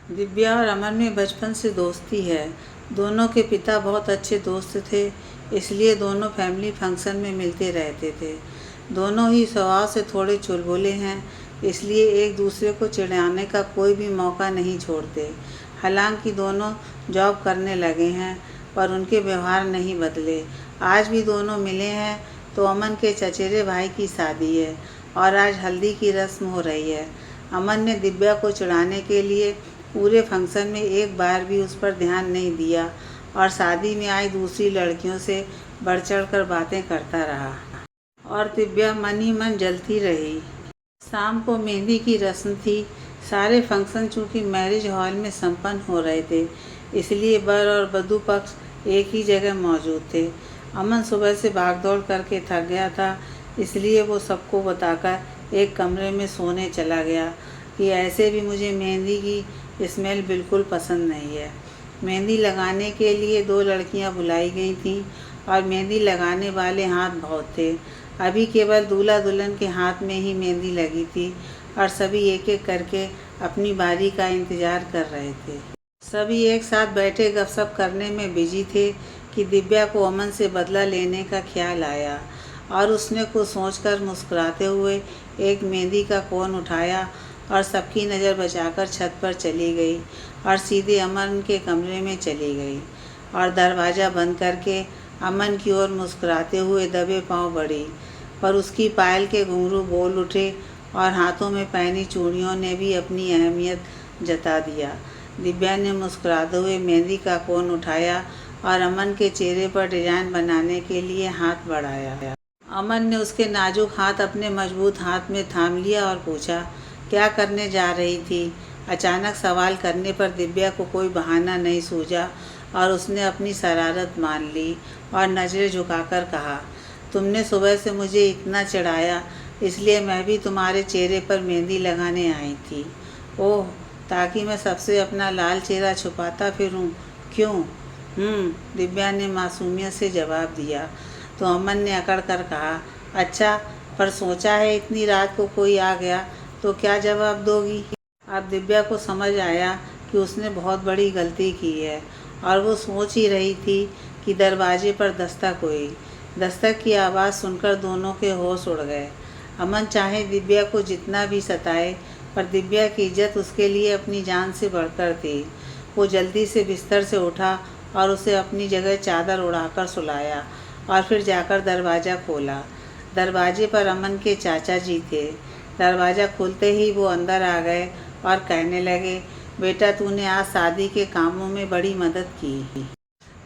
दिव्या और अमन में बचपन से दोस्ती है। दोनों के पिता बहुत अच्छे दोस्त थे, इसलिए दोनों फैमिली फंक्शन में मिलते रहते थे। दोनों ही स्वभाव से थोड़े चुलबुले हैं, इसलिए एक दूसरे को चिढ़ाने का कोई भी मौका नहीं छोड़ते। हालांकि दोनों जॉब करने लगे हैं, पर उनके व्यवहार नहीं बदले। आज भी दोनों मिले हैं तो अमन के चचेरे भाई की शादी है और आज हल्दी की रस्म हो रही है। अमन ने दिव्या को चिढ़ाने के लिए पूरे फंक्शन में एक बार भी उस पर ध्यान नहीं दिया और शादी में आई दूसरी लड़कियों से बढ़ चढ़ कर बातें करता रहा और दिव्या मन ही मन जलती रही। शाम को मेहंदी की रस्म थी। सारे फंक्शन चूँकि मैरिज हॉल में संपन्न हो रहे थे, इसलिए वर और वधू पक्ष एक ही जगह मौजूद थे। अमन सुबह से भागदौड़ करके थक गया था, इसलिए वो सबको बताकर एक कमरे में सोने चला गया कि ऐसे भी मुझे मेहंदी की स्मेल बिल्कुल पसंद नहीं है। मेहंदी लगाने के लिए 2 लड़कियां बुलाई गई थीं और मेहंदी लगाने वाले हाथ बहुत थे। अभी केवल दूल्हा दुल्हन के हाथ में ही मेहंदी लगी थी और सभी एक एक करके अपनी बारी का इंतज़ार कर रहे थे। सभी एक साथ बैठे गपशप करने में बिजी थे कि दिव्या को अमन से बदला लेने का ख्याल आया और उसने कुछ सोचकर मुस्कुराते हुए एक मेहंदी का कोन उठाया और सबकी नज़र बचाकर छत पर चली गई और सीधे अमन के कमरे में चली गई और दरवाज़ा बंद करके अमन की ओर मुस्कुराते हुए दबे पांव बढ़ी। पर उसकी पायल के घुंघरू बोल उठे और हाथों में पहनी चूड़ियों ने भी अपनी अहमियत जता दिया। दिव्या ने मुस्कुराते हुए मेहंदी का कोन उठाया और अमन के चेहरे पर डिजाइन बनाने के लिए हाथ बढ़ाया। अमन ने उसके नाजुक हाथ अपने मजबूत हाथ में थाम लिया और पूछा, क्या करने जा रही थी? अचानक सवाल करने पर दिव्या को कोई बहाना नहीं सूझा और उसने अपनी शरारत मान ली और नज़रें झुकाकर कहा, तुमने सुबह से मुझे इतना चिढ़ाया, इसलिए मैं भी तुम्हारे चेहरे पर मेहंदी लगाने आई थी। ओह, ताकि मैं सबसे अपना लाल चेहरा छुपाता फिरूं, क्यों? दिव्या ने मासूमियत से जवाब दिया। तो अमन ने अकड़ कर कहा, अच्छा, पर सोचा है इतनी रात को कोई आ गया तो क्या जवाब दोगी? अब दिव्या को समझ आया कि उसने बहुत बड़ी गलती की है और वो सोच ही रही थी कि दरवाजे पर दस्तक हुई। दस्तक की आवाज़ सुनकर दोनों के होश उड़ गए। अमन चाहे दिव्या को जितना भी सताए, पर दिव्या की इज्जत उसके लिए अपनी जान से बढ़कर थी। वो जल्दी से बिस्तर से उठा और उसे अपनी जगह चादर उड़ाकर सुलाया और फिर जाकर दरवाज़ा खोला। दरवाजे पर अमन के चाचा जी थे। दरवाज़ा खुलते ही वो अंदर आ गए और कहने लगे, बेटा, तूने आज शादी के कामों में बड़ी मदद की।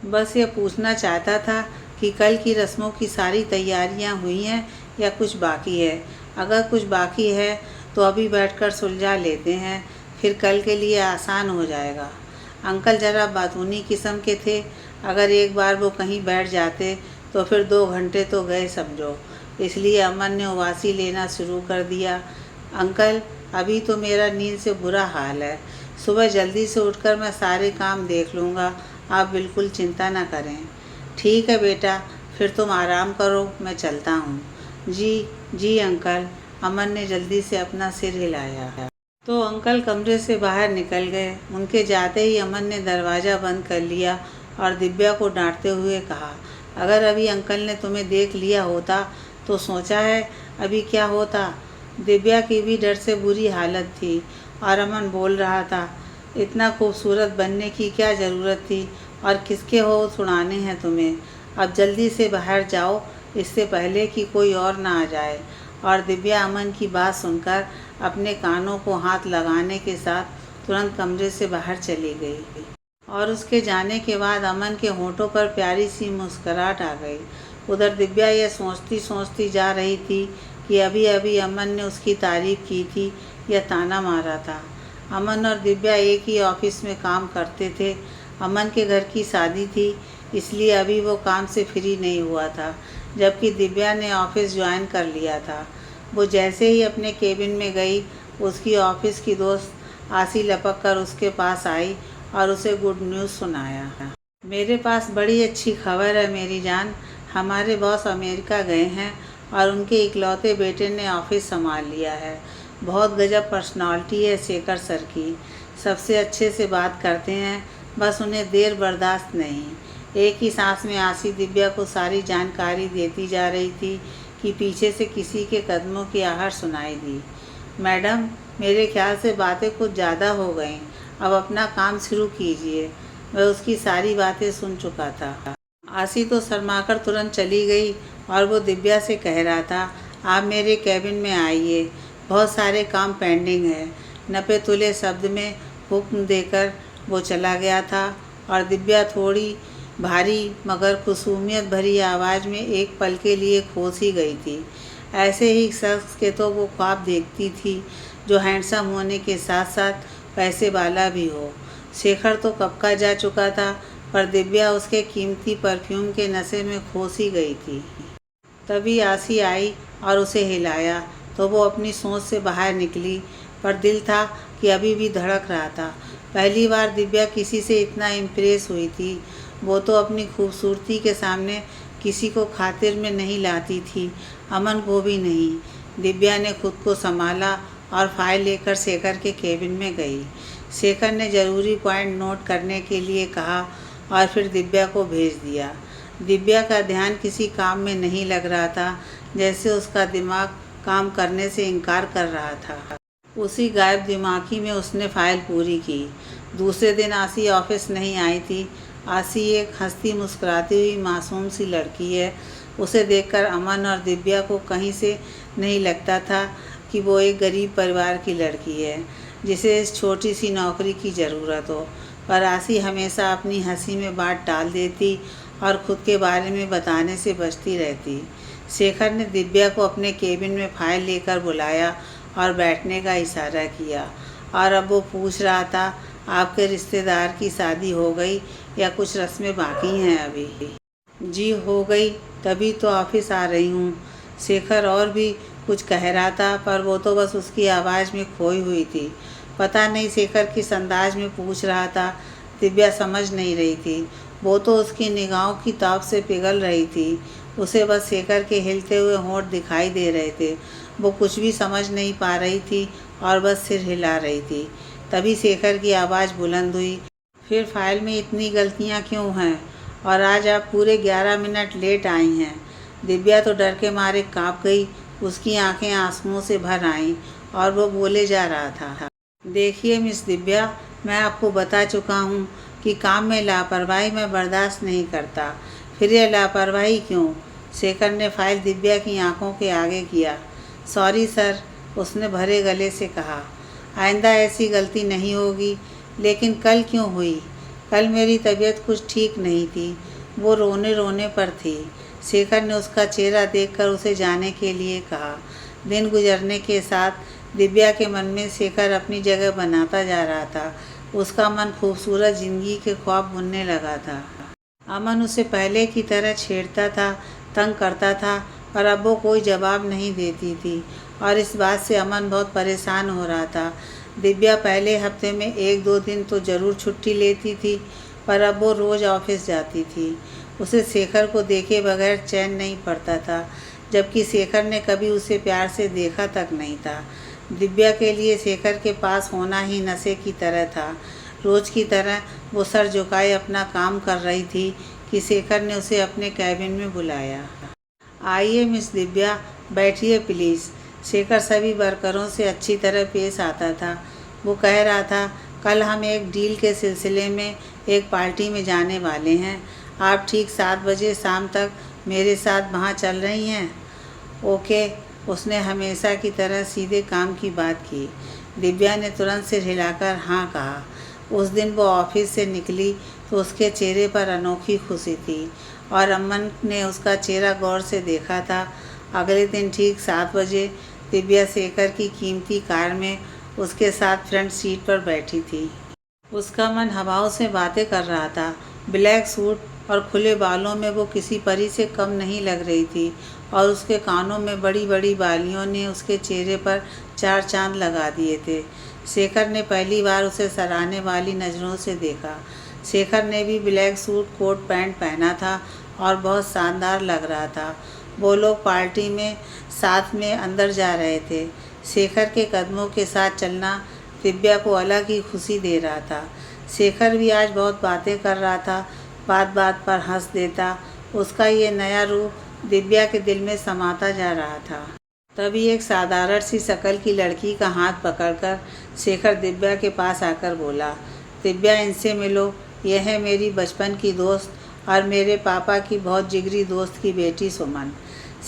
बस ये पूछना चाहता था कि कल की रस्मों की सारी तैयारियां हुई हैं या कुछ बाकी है? अगर कुछ बाकी है तो अभी बैठकर सुलझा लेते हैं, फिर कल के लिए आसान हो जाएगा। अंकल ज़रा बातूनी किस्म के थे, अगर एक बार वो कहीं बैठ जाते तो फिर 2 घंटे तो गए समझो। इसलिए अमन ने उबासी लेना शुरू कर दिया। अंकल, अभी तो मेरा नींद से बुरा हाल है। सुबह जल्दी से उठकर मैं सारे काम देख लूँगा, आप बिल्कुल चिंता ना करें। ठीक है बेटा, फिर तुम आराम करो, मैं चलता हूँ। जी अंकल, अमन ने जल्दी से अपना सिर हिलाया। तो अंकल कमरे से बाहर निकल गए। उनके जाते ही अमन ने दरवाज़ा बंद कर लिया और दिव्या को डांटते हुए कहा, अगर अभी अंकल ने तुम्हें देख लिया होता तो सोचा है अभी क्या होता? दिव्या की भी डर से बुरी हालत थी और अमन बोल रहा था, इतना खूबसूरत बनने की क्या ज़रूरत थी और किसके होश उड़ाने हैं तुम्हें? अब जल्दी से बाहर जाओ, इससे पहले कि कोई और ना आ जाए। और दिव्या अमन की बात सुनकर अपने कानों को हाथ लगाने के साथ तुरंत कमरे से बाहर चली गई और उसके जाने के बाद अमन के होठों पर प्यारी सी मुस्कुराहट आ गई। उधर दिव्या यह सोचती सोचती जा रही थी कि अभी अभी अमन ने उसकी तारीफ़ की थी या ताना मारा था। अमन और दिव्या एक ही ऑफिस में काम करते थे। अमन के घर की शादी थी, इसलिए अभी वो काम से फ्री नहीं हुआ था, जबकि दिव्या ने ऑफिस ज्वाइन कर लिया था। वो जैसे ही अपने केबिन में गई, उसकी ऑफिस की दोस्त आसी लपक कर उसके पास आई और उसे गुड न्यूज़ सुनाया। मेरे पास बड़ी अच्छी खबर है मेरी जान, हमारे बॉस अमेरिका गए हैं और उनके इकलौते बेटे ने ऑफिस संभाल लिया है। बहुत गजब पर्सनालिटी है शेखर सर की। सबसे अच्छे से बात करते हैं, बस उन्हें देर बर्दाश्त नहीं। एक ही सांस में आसी दिव्या को सारी जानकारी देती जा रही थी कि पीछे से किसी के कदमों की आहट सुनाई दी। मैडम, मेरे ख्याल से बातें कुछ ज़्यादा हो गईं, अब अपना काम शुरू कीजिए। वह उसकी सारी बातें सुन चुका था। आसी तो शर्माकर तुरंत चली गई और वो दिव्या से कह रहा था, आप मेरे कैबिन में आइए, बहुत सारे काम पेंडिंग है। नपे तुले शब्द में हुक्म देकर वो चला गया था और दिव्या थोड़ी भारी मगर खुशूमियत भरी आवाज़ में एक पल के लिए खो सी गई थी। ऐसे ही शख्स के तो वो ख्वाब देखती थी जो हैंडसम होने के साथ साथ पैसे वाला भी हो। शेखर तो कब का जा चुका था, पर दिव्या उसके कीमती परफ्यूम के नशे में खो सी गई थी। तभी आसी आई और उसे हिलाया तो वो अपनी सोच से बाहर निकली, पर दिल था कि अभी भी धड़क रहा था। पहली बार दिव्या किसी से इतना इम्प्रेस हुई थी। वो तो अपनी खूबसूरती के सामने किसी को खातिर में नहीं लाती थी, अमन को भी नहीं। दिव्या ने खुद को संभाला और फाइल लेकर शेखर के केबिन में गई। शेखर ने ज़रूरी पॉइंट नोट करने के लिए कहा और फिर दिव्या को भेज दिया। दिव्या का ध्यान किसी काम में नहीं लग रहा था, जैसे उसका दिमाग काम करने से इनकार कर रहा था। उसी गायब दिमागी में उसने फाइल पूरी की। दूसरे दिन आसी ऑफिस नहीं आई थी। आसी एक हंसती मुस्कुराती हुई मासूम सी लड़की है। उसे देखकर अमन और दिव्या को कहीं से नहीं लगता था कि वो एक गरीब परिवार की लड़की है जिसे इस छोटी सी नौकरी की ज़रूरत हो। पर आसी हमेशा अपनी हंसी में बात टाल देती और ख़ुद के बारे में बताने से बचती रहती। शेखर ने दिव्या को अपने केबिन में फाइल लेकर बुलाया और बैठने का इशारा किया, और अब वो पूछ रहा था, आपके रिश्तेदार की शादी हो गई या कुछ रस्में बाकी हैं अभी? जी हो गई, तभी तो ऑफिस आ रही हूँ। शेखर और भी कुछ कह रहा था, पर वो तो बस उसकी आवाज़ में खोई हुई थी। पता नहीं शेखर किस अंदाज में पूछ रहा था, दिव्या समझ नहीं रही थी। वो तो उसकी निगाहों की ताप से पिघल रही थी। उसे बस शेखर के हिलते हुए होंठ दिखाई दे रहे थे। वो कुछ भी समझ नहीं पा रही थी और बस सिर हिला रही थी। तभी शेखर की आवाज़ बुलंद हुई, फिर फाइल में इतनी गलतियाँ क्यों हैं? और आज आप पूरे 11 मिनट लेट आई हैं। दिव्या तो डर के मारे काँप गई। उसकी आंखें आंसुओं से भर आईं और वो बोले जा रहा था, देखिए मिस दिव्या, मैं आपको बता चुका हूँ कि काम में लापरवाही मैं बर्दाश्त नहीं करता। फिर यह लापरवाही क्यों? शेखर ने फाइल दिव्या की आंखों के आगे किया। सॉरी सर, उसने भरे गले से कहा, आइंदा ऐसी गलती नहीं होगी। लेकिन कल क्यों हुई? कल मेरी तबीयत कुछ ठीक नहीं थी। वो रोने रोने पर थी। शेखर ने उसका चेहरा देखकर उसे जाने के लिए कहा। दिन गुजरने के साथ दिव्या के मन में शेखर अपनी जगह बनाता जा रहा था। उसका मन खूबसूरत ज़िंदगी के ख्वाब बुनने लगा था। अमन उसे पहले की तरह छेड़ता था, तंग करता था, पर अब वो कोई जवाब नहीं देती थी और इस बात से अमन बहुत परेशान हो रहा था। दिव्या पहले हफ्ते में 1-2 दिन तो ज़रूर छुट्टी लेती थी, पर अब वो रोज़ ऑफिस जाती थी। उसे शेखर को देखे बगैर चैन नहीं पड़ता था, जबकि शेखर ने कभी उसे प्यार से देखा तक नहीं था। दिव्या के लिए शेखर के पास होना ही नशे की तरह था। रोज़ की तरह वो सर झुकाए अपना काम कर रही थी कि शेखर ने उसे अपने कैबिन में बुलाया। आइए मिस दिव्या, बैठिए प्लीज़। शेखर सभी वर्करों से अच्छी तरह पेश आता था। वो कह रहा था, कल हम एक डील के सिलसिले में एक पार्टी में जाने वाले हैं। आप ठीक 7 बजे शाम तक मेरे साथ वहाँ चल रही हैं? ओके, उसने हमेशा की तरह सीधे काम की बात की। दिव्या ने तुरंत सिर हिलाकर हाँ कहा। उस दिन वो ऑफिस से निकली तो उसके चेहरे पर अनोखी खुशी थी और अमन ने उसका चेहरा गौर से देखा था। अगले दिन ठीक 7 बजे दिव्या शेखर की कीमती कार में उसके साथ फ्रंट सीट पर बैठी थी। उसका मन हवाओं से बातें कर रहा था। ब्लैक सूट और खुले बालों में वो किसी परी से कम नहीं लग रही थी और उसके कानों में बड़ी बड़ी बालियों ने उसके चेहरे पर 4 चांद लगा दिए थे। शेखर ने पहली बार उसे सराहने वाली नज़रों से देखा। शेखर ने भी ब्लैक सूट कोट पैंट पहना था और बहुत शानदार लग रहा था। वो लोग पार्टी में साथ में अंदर जा रहे थे। शेखर के कदमों के साथ चलना दिव्या को अलग ही खुशी दे रहा था। शेखर भी आज बहुत बातें कर रहा था, बात बात पर हंस देता। उसका ये नया रूप दिव्या के दिल में समाता जा रहा था। तभी एक साधारण सी शक्ल की लड़की का हाथ पकड़कर शेखर दिव्या के पास आकर बोला, दिव्या, इनसे मिलो, यह है मेरी बचपन की दोस्त और मेरे पापा की बहुत जिगरी दोस्त की बेटी सुमन।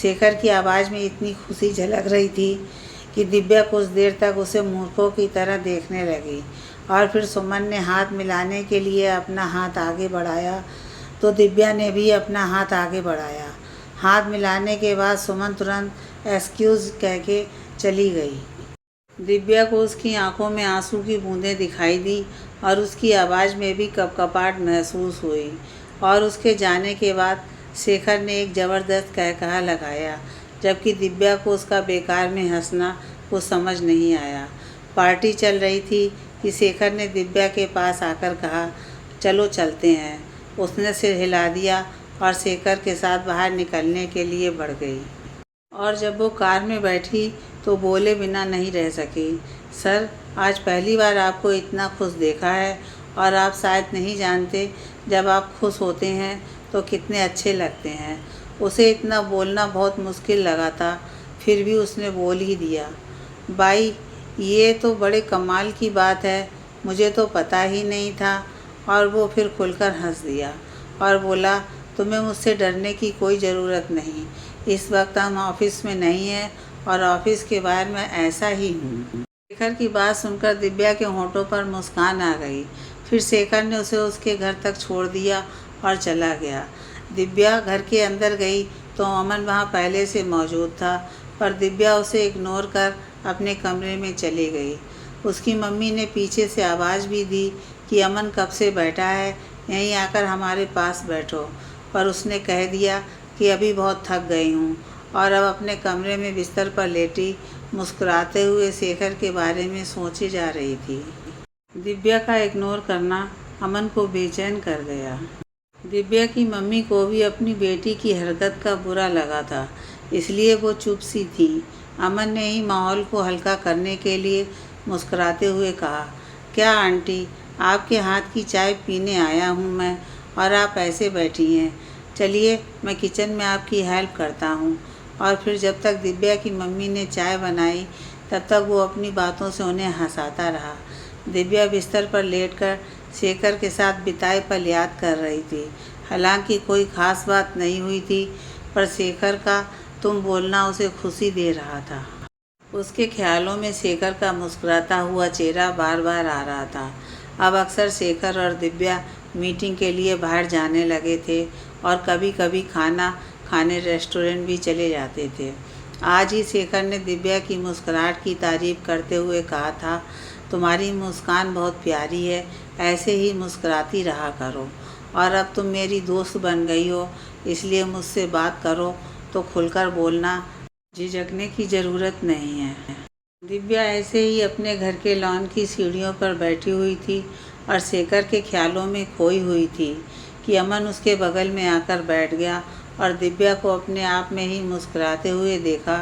शेखर की आवाज़ में इतनी खुशी झलक रही थी कि दिव्या कुछ देर तक उसे मूर्खों की तरह देखने लगी और फिर सुमन ने हाथ मिलाने के लिए अपना हाथ आगे बढ़ाया तो दिव्या ने भी अपना हाथ आगे बढ़ाया। हाथ मिलाने के बाद सुमन तुरंत एक्सक्यूज़ कह के चली गई। दिव्या को उसकी आंखों में आंसू की बूंदें दिखाई दी और उसकी आवाज़ में भी कपकपाहट महसूस हुई। और उसके जाने के बाद शेखर ने एक ज़बरदस्त कहकहा लगाया, जबकि दिव्या को उसका बेकार में हंसना कुछ समझ नहीं आया। पार्टी चल रही थी कि शेखर ने दिव्या के पास आकर कहा, चलो चलते हैं। उसने सिर हिला दिया और शेखर के साथ बाहर निकलने के लिए बढ़ गई। और जब वो कार में बैठी तो बोले बिना नहीं रह सकी, सर, आज पहली बार आपको इतना खुश देखा है और आप शायद नहीं जानते जब आप खुश होते हैं तो कितने अच्छे लगते हैं। उसे इतना बोलना बहुत मुश्किल लगा था, फिर भी उसने बोल ही दिया, भाई, ये तो बड़े कमाल की बात है, मुझे तो पता ही नहीं था। और वो फिर खुलकर हंस दिया और बोला, तुम्हें मुझसे डरने की कोई ज़रूरत नहीं। इस वक्त हम ऑफिस में नहीं हैं और ऑफिस के बाहर मैं ऐसा ही हूँ। शेखर की बात सुनकर दिव्या के होंठों पर मुस्कान आ गई। फिर शेखर ने उसे उसके घर तक छोड़ दिया और चला गया। दिव्या घर के अंदर गई तो अमन वहाँ पहले से मौजूद था, पर दिव्या उसे इग्नोर कर अपने कमरे में चली गई। उसकी मम्मी ने पीछे से आवाज़ भी दी कि अमन कब से बैठा है, यहीं आकर हमारे पास बैठो, पर उसने कह दिया कि अभी बहुत थक गई हूँ और अब अपने कमरे में बिस्तर पर लेटी मुस्कुराते हुए शेखर के बारे में सोची जा रही थी। दिव्या का इग्नोर करना अमन को बेचैन कर गया। दिव्या की मम्मी को भी अपनी बेटी की हरकत का बुरा लगा था, इसलिए वो चुप सी थी। अमन ने ही माहौल को हल्का करने के लिए मुस्कुराते हुए कहा, क्या आंटी, आपके हाथ की चाय पीने आया हूँ मैं और आप ऐसे बैठी हैं। चलिए, मैं किचन में आपकी हेल्प करता हूँ। और फिर जब तक दिव्या की मम्मी ने चाय बनाई तब तक वो अपनी बातों से उन्हें हंसाता रहा। दिव्या बिस्तर पर लेटकर शेखर के साथ बिताए पल याद कर रही थी। हालांकि कोई ख़ास बात नहीं हुई थी, पर शेखर का तुम बोलना उसे खुशी दे रहा था। उसके ख्यालों में शेखर का मुस्कुराता हुआ चेहरा बार बार आ रहा था। अब अक्सर शेखर और दिव्या मीटिंग के लिए बाहर जाने लगे थे और कभी कभी खाना खाने रेस्टोरेंट भी चले जाते थे। आज ही शेखर ने दिव्या की मुस्कुराहट की तारीफ़ करते हुए कहा था, तुम्हारी मुस्कान बहुत प्यारी है, ऐसे ही मुस्कुराती रहा करो। और अब तुम मेरी दोस्त बन गई हो, इसलिए मुझसे बात करो तो खुलकर बोलना, झिझकने की ज़रूरत नहीं है। दिव्या ऐसे ही अपने घर के लॉन की सीढ़ियों पर बैठी हुई थी और शेखर के ख्यालों में खोई हुई थी कि अमन उसके बगल में आकर बैठ गया और दिव्या को अपने आप में ही मुस्कुराते हुए देखा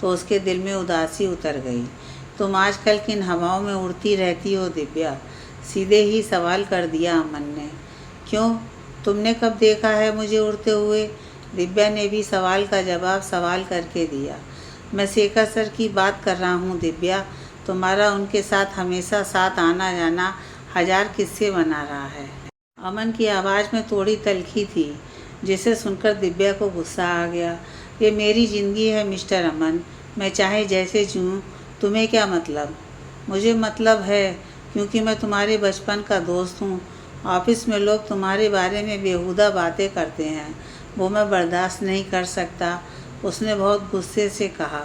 तो उसके दिल में उदासी उतर गई। तुम आजकल किन हवाओं में उड़ती रहती हो दिव्या? सीधे ही सवाल कर दिया अमन ने। क्यों, तुमने कब देखा है मुझे उड़ते हुए? दिव्या ने भी सवाल का जवाब सवाल करके दिया। मैं शेखर सर की बात कर रहा हूँ दिव्या, तुम्हारा उनके साथ हमेशा साथ आना जाना हजार किस्से बना रहा है। अमन की आवाज़ में थोड़ी तल्खी थी, जिसे सुनकर दिव्या को गुस्सा आ गया। ये मेरी ज़िंदगी है मिस्टर अमन, मैं चाहे जैसे जीऊँ, तुम्हें क्या मतलब? मुझे मतलब है, क्योंकि मैं तुम्हारे बचपन का दोस्त हूँ। ऑफिस में लोग तुम्हारे बारे में बेहुदा बातें करते हैं, वो मैं बर्दाश्त नहीं कर सकता, उसने बहुत गुस्से से कहा।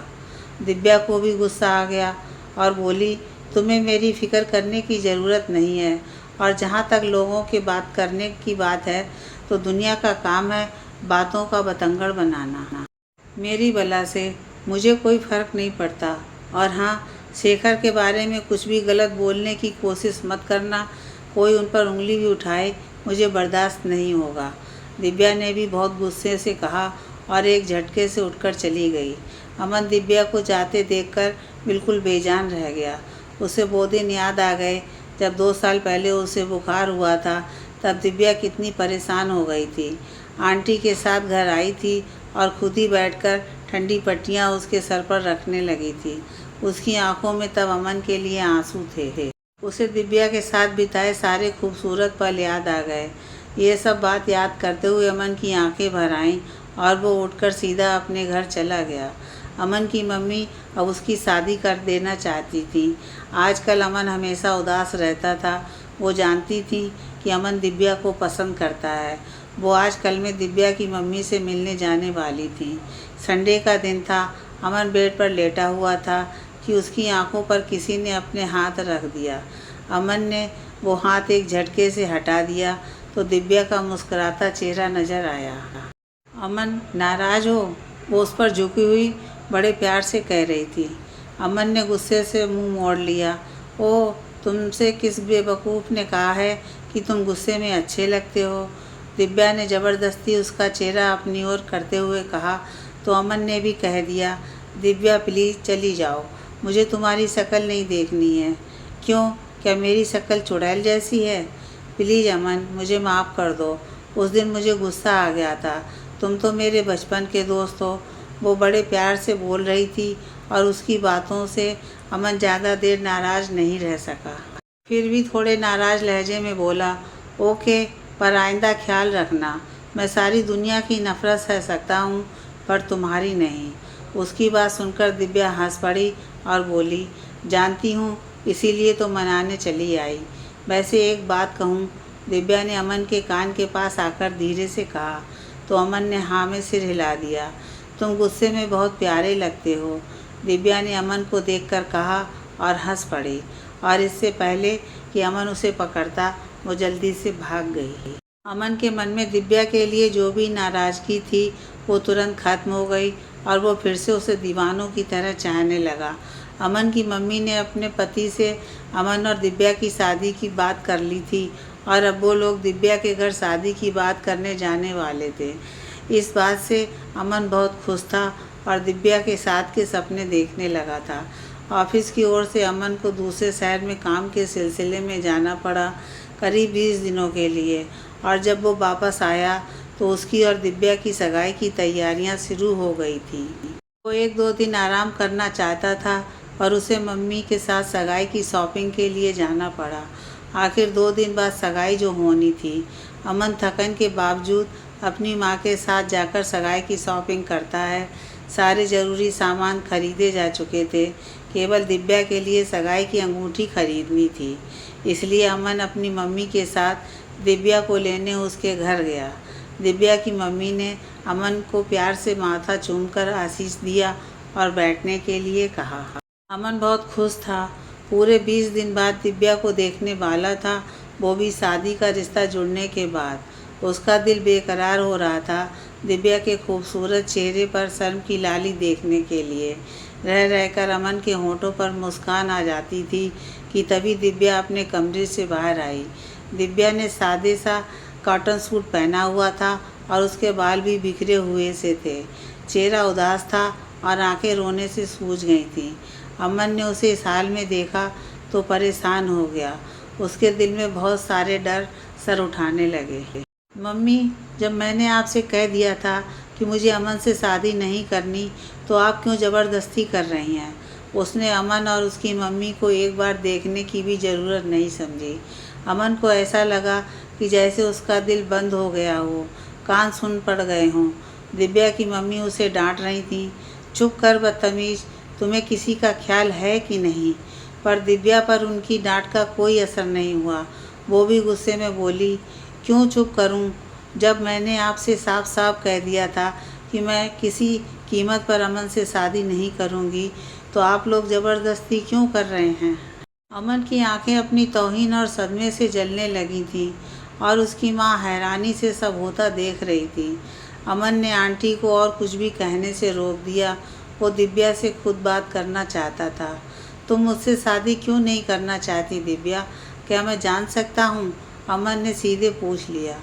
दिव्या को भी गुस्सा आ गया और बोली, तुम्हें मेरी फ़िक्र करने की ज़रूरत नहीं है, और जहाँ तक लोगों के बात करने की बात है तो दुनिया का काम है बातों का बतंगड़ बनाना। मेरी बला से मुझे कोई फ़र्क नहीं पड़ता। और हाँ, शेखर के बारे में कुछ भी गलत बोलने की कोशिश मत करना, कोई उन पर उंगली भी उठाए मुझे बर्दाश्त नहीं होगा। दिव्या ने भी बहुत गुस्से से कहा और एक झटके से उठकर चली गई। अमन दिव्या को जाते देखकर बिल्कुल बेजान रह गया। उसे वो दिन याद आ गए जब 2 साल पहले उसे बुखार हुआ था। तब दिव्या कितनी परेशान हो गई थी। आंटी के साथ घर आई थी और खुद ही बैठकर ठंडी पट्टियाँ उसके सर पर रखने लगी थी। उसकी आंखों में तब अमन के लिए आंसू थे। उसे दिव्या के साथ बिताए सारे खूबसूरत पल याद आ गए। ये सब बात याद करते हुए अमन की आंखें भर आईं और वो उठकर सीधा अपने घर चला गया। अमन की मम्मी अब उसकी शादी कर देना चाहती थी। आजकल अमन हमेशा उदास रहता था। वो जानती थी कि अमन दिव्या को पसंद करता है। वो आजकल में दिव्या की मम्मी से मिलने जाने वाली थी। संडे का दिन था। अमन बेड पर लेटा हुआ था कि उसकी आंखों पर किसी ने अपने हाथ रख दिया। अमन ने वो हाथ एक झटके से हटा दिया तो दिव्या का मुस्कुराता चेहरा नजर आया। अमन, नाराज हो? वो उस पर झुकी हुई बड़े प्यार से कह रही थी। अमन ने गुस्से से मुंह मोड़ लिया। ओह, तुमसे किस बेवकूफ़ ने कहा है कि तुम गुस्से में अच्छे लगते हो? दिव्या ने ज़बरदस्ती उसका चेहरा अपनी ओर करते हुए कहा तो अमन ने भी कह दिया, दिव्या प्लीज़ चली जाओ, मुझे तुम्हारी शक्ल नहीं देखनी है। क्यों, क्या मेरी शक्ल चुड़ैल जैसी है? प्लीज़ अमन, मुझे माफ़ कर दो। उस दिन मुझे गुस्सा आ गया था। तुम तो मेरे बचपन के दोस्त हो। वो बड़े प्यार से बोल रही थी और उसकी बातों से अमन ज़्यादा देर नाराज़ नहीं रह सका। फिर भी थोड़े नाराज़ लहजे में बोला, ओके, पर आइंदा ख्याल रखना। मैं सारी दुनिया की नफ़रत सह सकता हूँ पर तुम्हारी नहीं। उसकी बात सुनकर दिव्या हंस पड़ी और बोली, जानती हूँ, इसीलिए तो मनाने चली आई। वैसे एक बात कहूँ? दिव्या ने अमन के कान के पास आकर धीरे से कहा तो अमन ने हाँ में सिर हिला दिया। तुम गुस्से में बहुत प्यारे लगते हो, दिव्या ने अमन को देखकर कहा और हंस पड़ी। और इससे पहले कि अमन उसे पकड़ता वो जल्दी से भाग गई। अमन के मन में दिव्या के लिए जो भी नाराज़गी थी वो तुरंत खत्म हो गई और वो फिर से उसे दीवानों की तरह चाहने लगा। अमन की मम्मी ने अपने पति से अमन और दिव्या की शादी की बात कर ली थी और अब वो लोग दिव्या के घर शादी की बात करने जाने वाले थे। इस बात से अमन बहुत खुश था और दिव्या के साथ के सपने देखने लगा था। ऑफिस की ओर से अमन को दूसरे शहर में काम के सिलसिले में जाना पड़ा, करीब 20 दिनों के लिए। और जब वो वापस आया तो उसकी और दिव्या की सगाई की तैयारियां शुरू हो गई थी। वो 1-2 दिन आराम करना चाहता था पर उसे मम्मी के साथ सगाई की शॉपिंग के लिए जाना पड़ा। आखिर 2 दिन बाद सगाई जो होनी थी। अमन थकन के बावजूद अपनी माँ के साथ जाकर सगाई की शॉपिंग करता है। सारे ज़रूरी सामान खरीदे जा चुके थे, केवल दिव्या के लिए सगाई की अंगूठी खरीदनी थी। इसलिए अमन अपनी मम्मी के साथ दिव्या को लेने उसके घर गया। दिव्या की मम्मी ने अमन को प्यार से माथा चूमकर आशीष दिया और बैठने के लिए कहा। अमन बहुत खुश था। पूरे 20 दिन बाद दिव्या को देखने वाला था, वो भी शादी का रिश्ता जुड़ने के बाद। उसका दिल बेकरार हो रहा था दिव्या के खूबसूरत चेहरे पर शर्म की लाली देखने के लिए। रह रहकर अमन के होठों पर मुस्कान आ जाती थी कि तभी दिव्या अपने कमरे से बाहर आई। दिव्या ने सादे सा कॉटन सूट पहना हुआ था और उसके बाल भी बिखरे हुए से थे। चेहरा उदास था और आंखें रोने से सूज गई थीं। अमन ने उसे इस हाल में देखा तो परेशान हो गया। उसके दिल में बहुत सारे डर सर उठाने लगे। मम्मी, जब मैंने आपसे कह दिया था कि मुझे अमन से शादी नहीं करनी तो आप क्यों ज़बरदस्ती कर रही हैं? उसने अमन और उसकी मम्मी को एक बार देखने की भी ज़रूरत नहीं समझी। अमन को ऐसा लगा कि जैसे उसका दिल बंद हो गया हो, कान सुन पड़ गए हों। दिव्या की मम्मी उसे डांट रही थी, चुप कर बदतमीज़, तुम्हें किसी का ख्याल है कि नहीं? पर दिव्या पर उनकी डांट का कोई असर नहीं हुआ। वो भी गुस्से में बोली, क्यों चुप करूं? जब मैंने आपसे साफ साफ कह दिया था कि मैं किसी कीमत पर अमन से शादी नहीं करूंगी, तो आप लोग ज़बरदस्ती क्यों कर रहे हैं? अमन की आंखें अपनी तौहीन और सदमे से जलने लगी थीं और उसकी माँ हैरानी से सब होता देख रही थी। अमन ने आंटी को और कुछ भी कहने से रोक दिया। वो दिव्या से खुद बात करना चाहता था। तुम मुझसे शादी क्यों नहीं करना चाहती दिव्या? क्या मैं जान सकता हूँ? अमन ने सीधे पूछ लिया।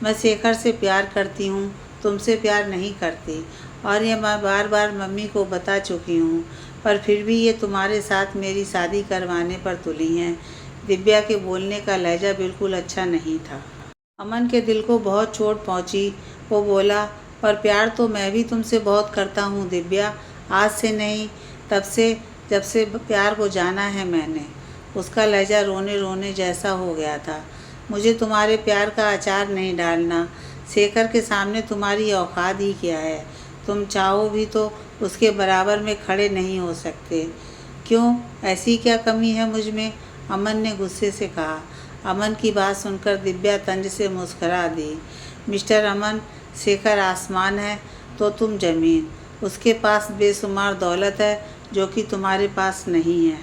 मैं शेखर से प्यार करती हूँ, तुमसे प्यार नहीं करती और ये मैं बार बार मम्मी को बता चुकी हूँ। पर फिर भी ये तुम्हारे साथ मेरी शादी करवाने पर तुली हैं। दिव्या के बोलने का लहजा बिल्कुल अच्छा नहीं था। अमन के दिल को बहुत चोट पहुंची। वो बोला, पर प्यार तो मैं भी तुमसे बहुत करता हूँ दिव्या, आज से नहीं, तब से जब से प्यार को जाना है मैंने। उसका लहजा रोने रोने जैसा हो गया था। मुझे तुम्हारे प्यार का अचार नहीं डालना। शेखर के सामने तुम्हारी औकात ही क्या है। तुम चाहो भी तो उसके बराबर में खड़े नहीं हो सकते। क्यों, ऐसी क्या कमी है मुझ में? अमन ने गुस्से से कहा। अमन की बात सुनकर दिव्या तंज से मुस्करा दी। मिस्टर अमन, शेखर आसमान है तो तुम ज़मीन। उसके पास बेशुमार दौलत है जो कि तुम्हारे पास नहीं है।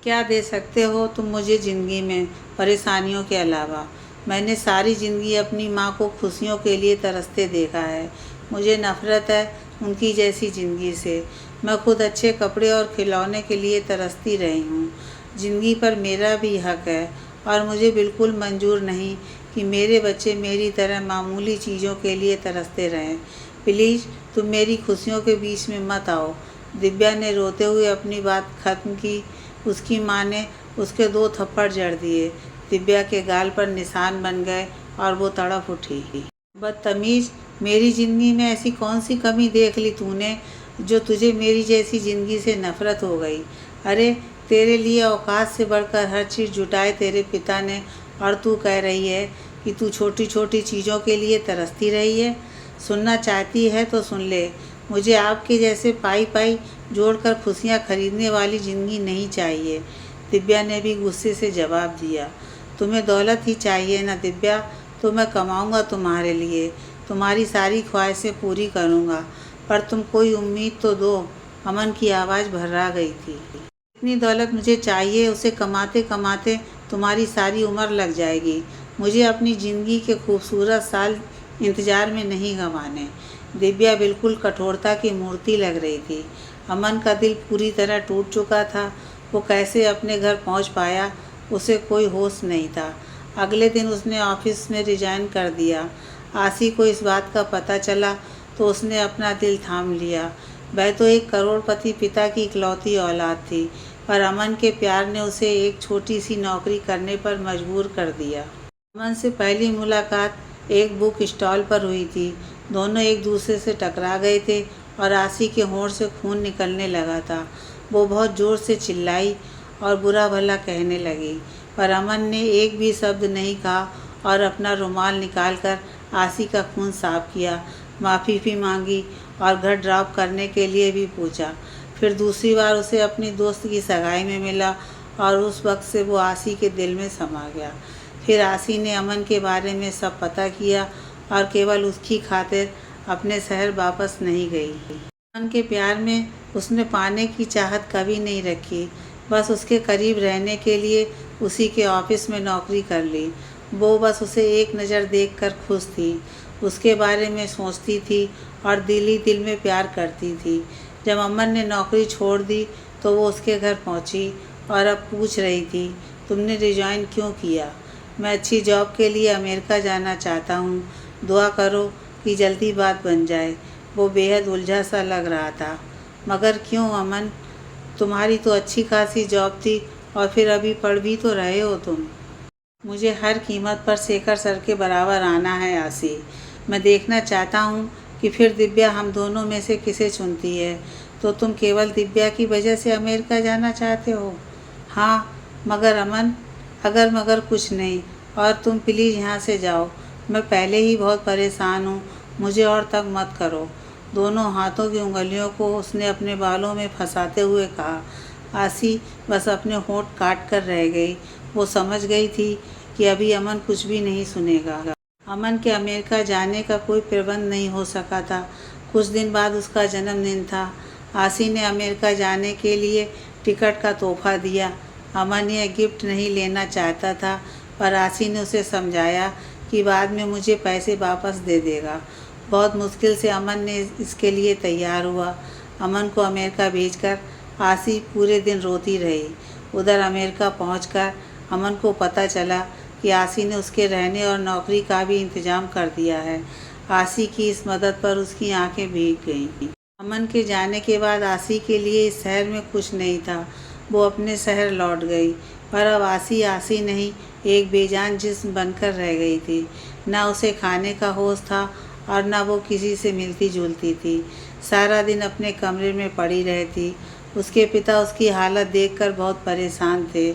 क्या दे सकते हो तुम मुझे ज़िंदगी में परेशानियों के अलावा? मैंने सारी ज़िंदगी अपनी माँ को खुशियों के लिए तरसते देखा है। मुझे नफ़रत है उनकी जैसी ज़िंदगी से। मैं खुद अच्छे कपड़े और खिलौने के लिए तरसती रही हूँ। ज़िंदगी पर मेरा भी हक है और मुझे बिल्कुल मंजूर नहीं कि मेरे बच्चे मेरी तरह मामूली चीज़ों के लिए तरसते रहें। प्लीज़ तुम मेरी खुशियों के बीच में मत आओ। दिव्या ने रोते हुए अपनी बात खत्म की। उसकी माँ ने उसके 2 थप्पड़ जड़ दिए। दिव्या के गाल पर निशान बन गए और वो तड़प उठी। बदतमीज़, मेरी ज़िंदगी में ऐसी कौन सी कमी देख ली तूने जो तुझे मेरी जैसी ज़िंदगी से नफ़रत हो गई? अरे, तेरे लिए औकात से बढ़कर हर चीज़ जुटाए तेरे पिता ने, और तू कह रही है कि तू छोटी छोटी चीज़ों के लिए तरसती रही है। सुनना चाहती है तो सुन ले। मुझे आपके जैसे पाई पाई जोड़कर खुशियाँ खरीदने वाली ज़िंदगी नहीं चाहिए। दिव्या ने भी गुस्से से जवाब दिया। तुम्हें दौलत ही चाहिए ना दिव्या, तो मैं कमाऊँगा तुम्हारे लिए, तुम्हारी सारी ख्वाहिशें पूरी करूँगा, पर तुम कोई उम्मीद तो दो। अमन की आवाज़ भर्रा गई थी। इतनी दौलत मुझे चाहिए, उसे कमाते कमाते तुम्हारी सारी उम्र लग जाएगी। मुझे अपनी ज़िंदगी के खूबसूरत साल इंतज़ार में नहीं गंवाने। दिव्या बिल्कुल कठोरता की मूर्ति लग रही थी। अमन का दिल पूरी तरह टूट चुका था। वो कैसे अपने घर पहुंच पाया, उसे कोई होश नहीं था। अगले दिन उसने ऑफिस में रिजाइन कर दिया। आसी को इस बात का पता चला तो उसने अपना दिल थाम लिया। वह तो एक करोड़पति पिता की इकलौती औलाद थी, पर अमन के प्यार ने उसे एक छोटी सी नौकरी करने पर मजबूर कर दिया। अमन से पहली मुलाकात एक बुक स्टॉल पर हुई थी। दोनों एक दूसरे से टकरा गए थे और आसी के होंठ से खून निकलने लगा था। वो बहुत ज़ोर से चिल्लाई और बुरा भला कहने लगी, पर अमन ने एक भी शब्द नहीं कहा और अपना रुमाल निकालकर आसी का खून साफ किया, माफ़ी भी मांगी और घर ड्रॉप करने के लिए भी पूछा। फिर दूसरी बार उसे अपनी दोस्त की सगाई में मिला और उस वक्त से वो आसी के दिल में समा गया। फिर आसी ने अमन के बारे में सब पता किया और केवल उसकी खातिर अपने शहर वापस नहीं गई। अमन के प्यार में उसने पाने की चाहत कभी नहीं रखी, बस उसके करीब रहने के लिए उसी के ऑफिस में नौकरी कर ली। वो बस उसे एक नज़र देखकर खुश थी, उसके बारे में सोचती थी और दिल ही दिल में प्यार करती थी। जब अमन ने नौकरी छोड़ दी तो वो उसके घर पहुंची और अब पूछ रही थी, तुमने रिजाइन क्यों किया? मैं अच्छी जॉब के लिए अमेरिका जाना चाहता हूँ, दुआ करो कि जल्दी बात बन जाए। वो बेहद उलझा सा लग रहा था। मगर क्यों अमन, तुम्हारी तो अच्छी खासी जॉब थी और फिर अभी पढ़ भी तो रहे हो तुम। मुझे हर कीमत पर शेखर सर के बराबर आना है आसी। मैं देखना चाहता हूँ कि फिर दिव्या हम दोनों में से किसे चुनती है। तो तुम केवल दिव्या की वजह से अमेरिका जाना चाहते हो? हाँ, मगर अमन, अगर मगर कुछ नहीं, और तुम प्लीज़ यहाँ से जाओ। मैं पहले ही बहुत परेशान हूँ, मुझे और तंग मत करो। दोनों हाथों की उंगलियों को उसने अपने बालों में फंसाते हुए कहा। आसी बस अपने होंठ काट कर रह गई। वो समझ गई थी कि अभी अमन कुछ भी नहीं सुनेगा। अमन के अमेरिका जाने का कोई प्रबंध नहीं हो सका था। कुछ दिन बाद उसका जन्मदिन था। आसी ने अमेरिका जाने के लिए टिकट का तोहफा दिया। अमन यह गिफ्ट नहीं लेना चाहता था, पर आसी ने उसे समझाया कि बाद में मुझे पैसे वापस दे देगा। बहुत मुश्किल से अमन ने इसके लिए तैयार हुआ। अमन को अमेरिका भेजकर आसी पूरे दिन रोती रही। उधर अमेरिका पहुंचकर अमन को पता चला कि आसी ने उसके रहने और नौकरी का भी इंतज़ाम कर दिया है। आसी की इस मदद पर उसकी आंखें भीग गईं। अमन के जाने के बाद आसी के लिए इस शहर में कुछ नहीं था। वो अपने शहर लौट गई, पर अब आसी आसी नहीं, एक बेजान जिस्म बनकर रह गई थी। न उसे खाने का होश था और न वो किसी से मिलती जुलती थी। सारा दिन अपने कमरे में पड़ी रहती। उसके पिता उसकी हालत देखकर बहुत परेशान थे।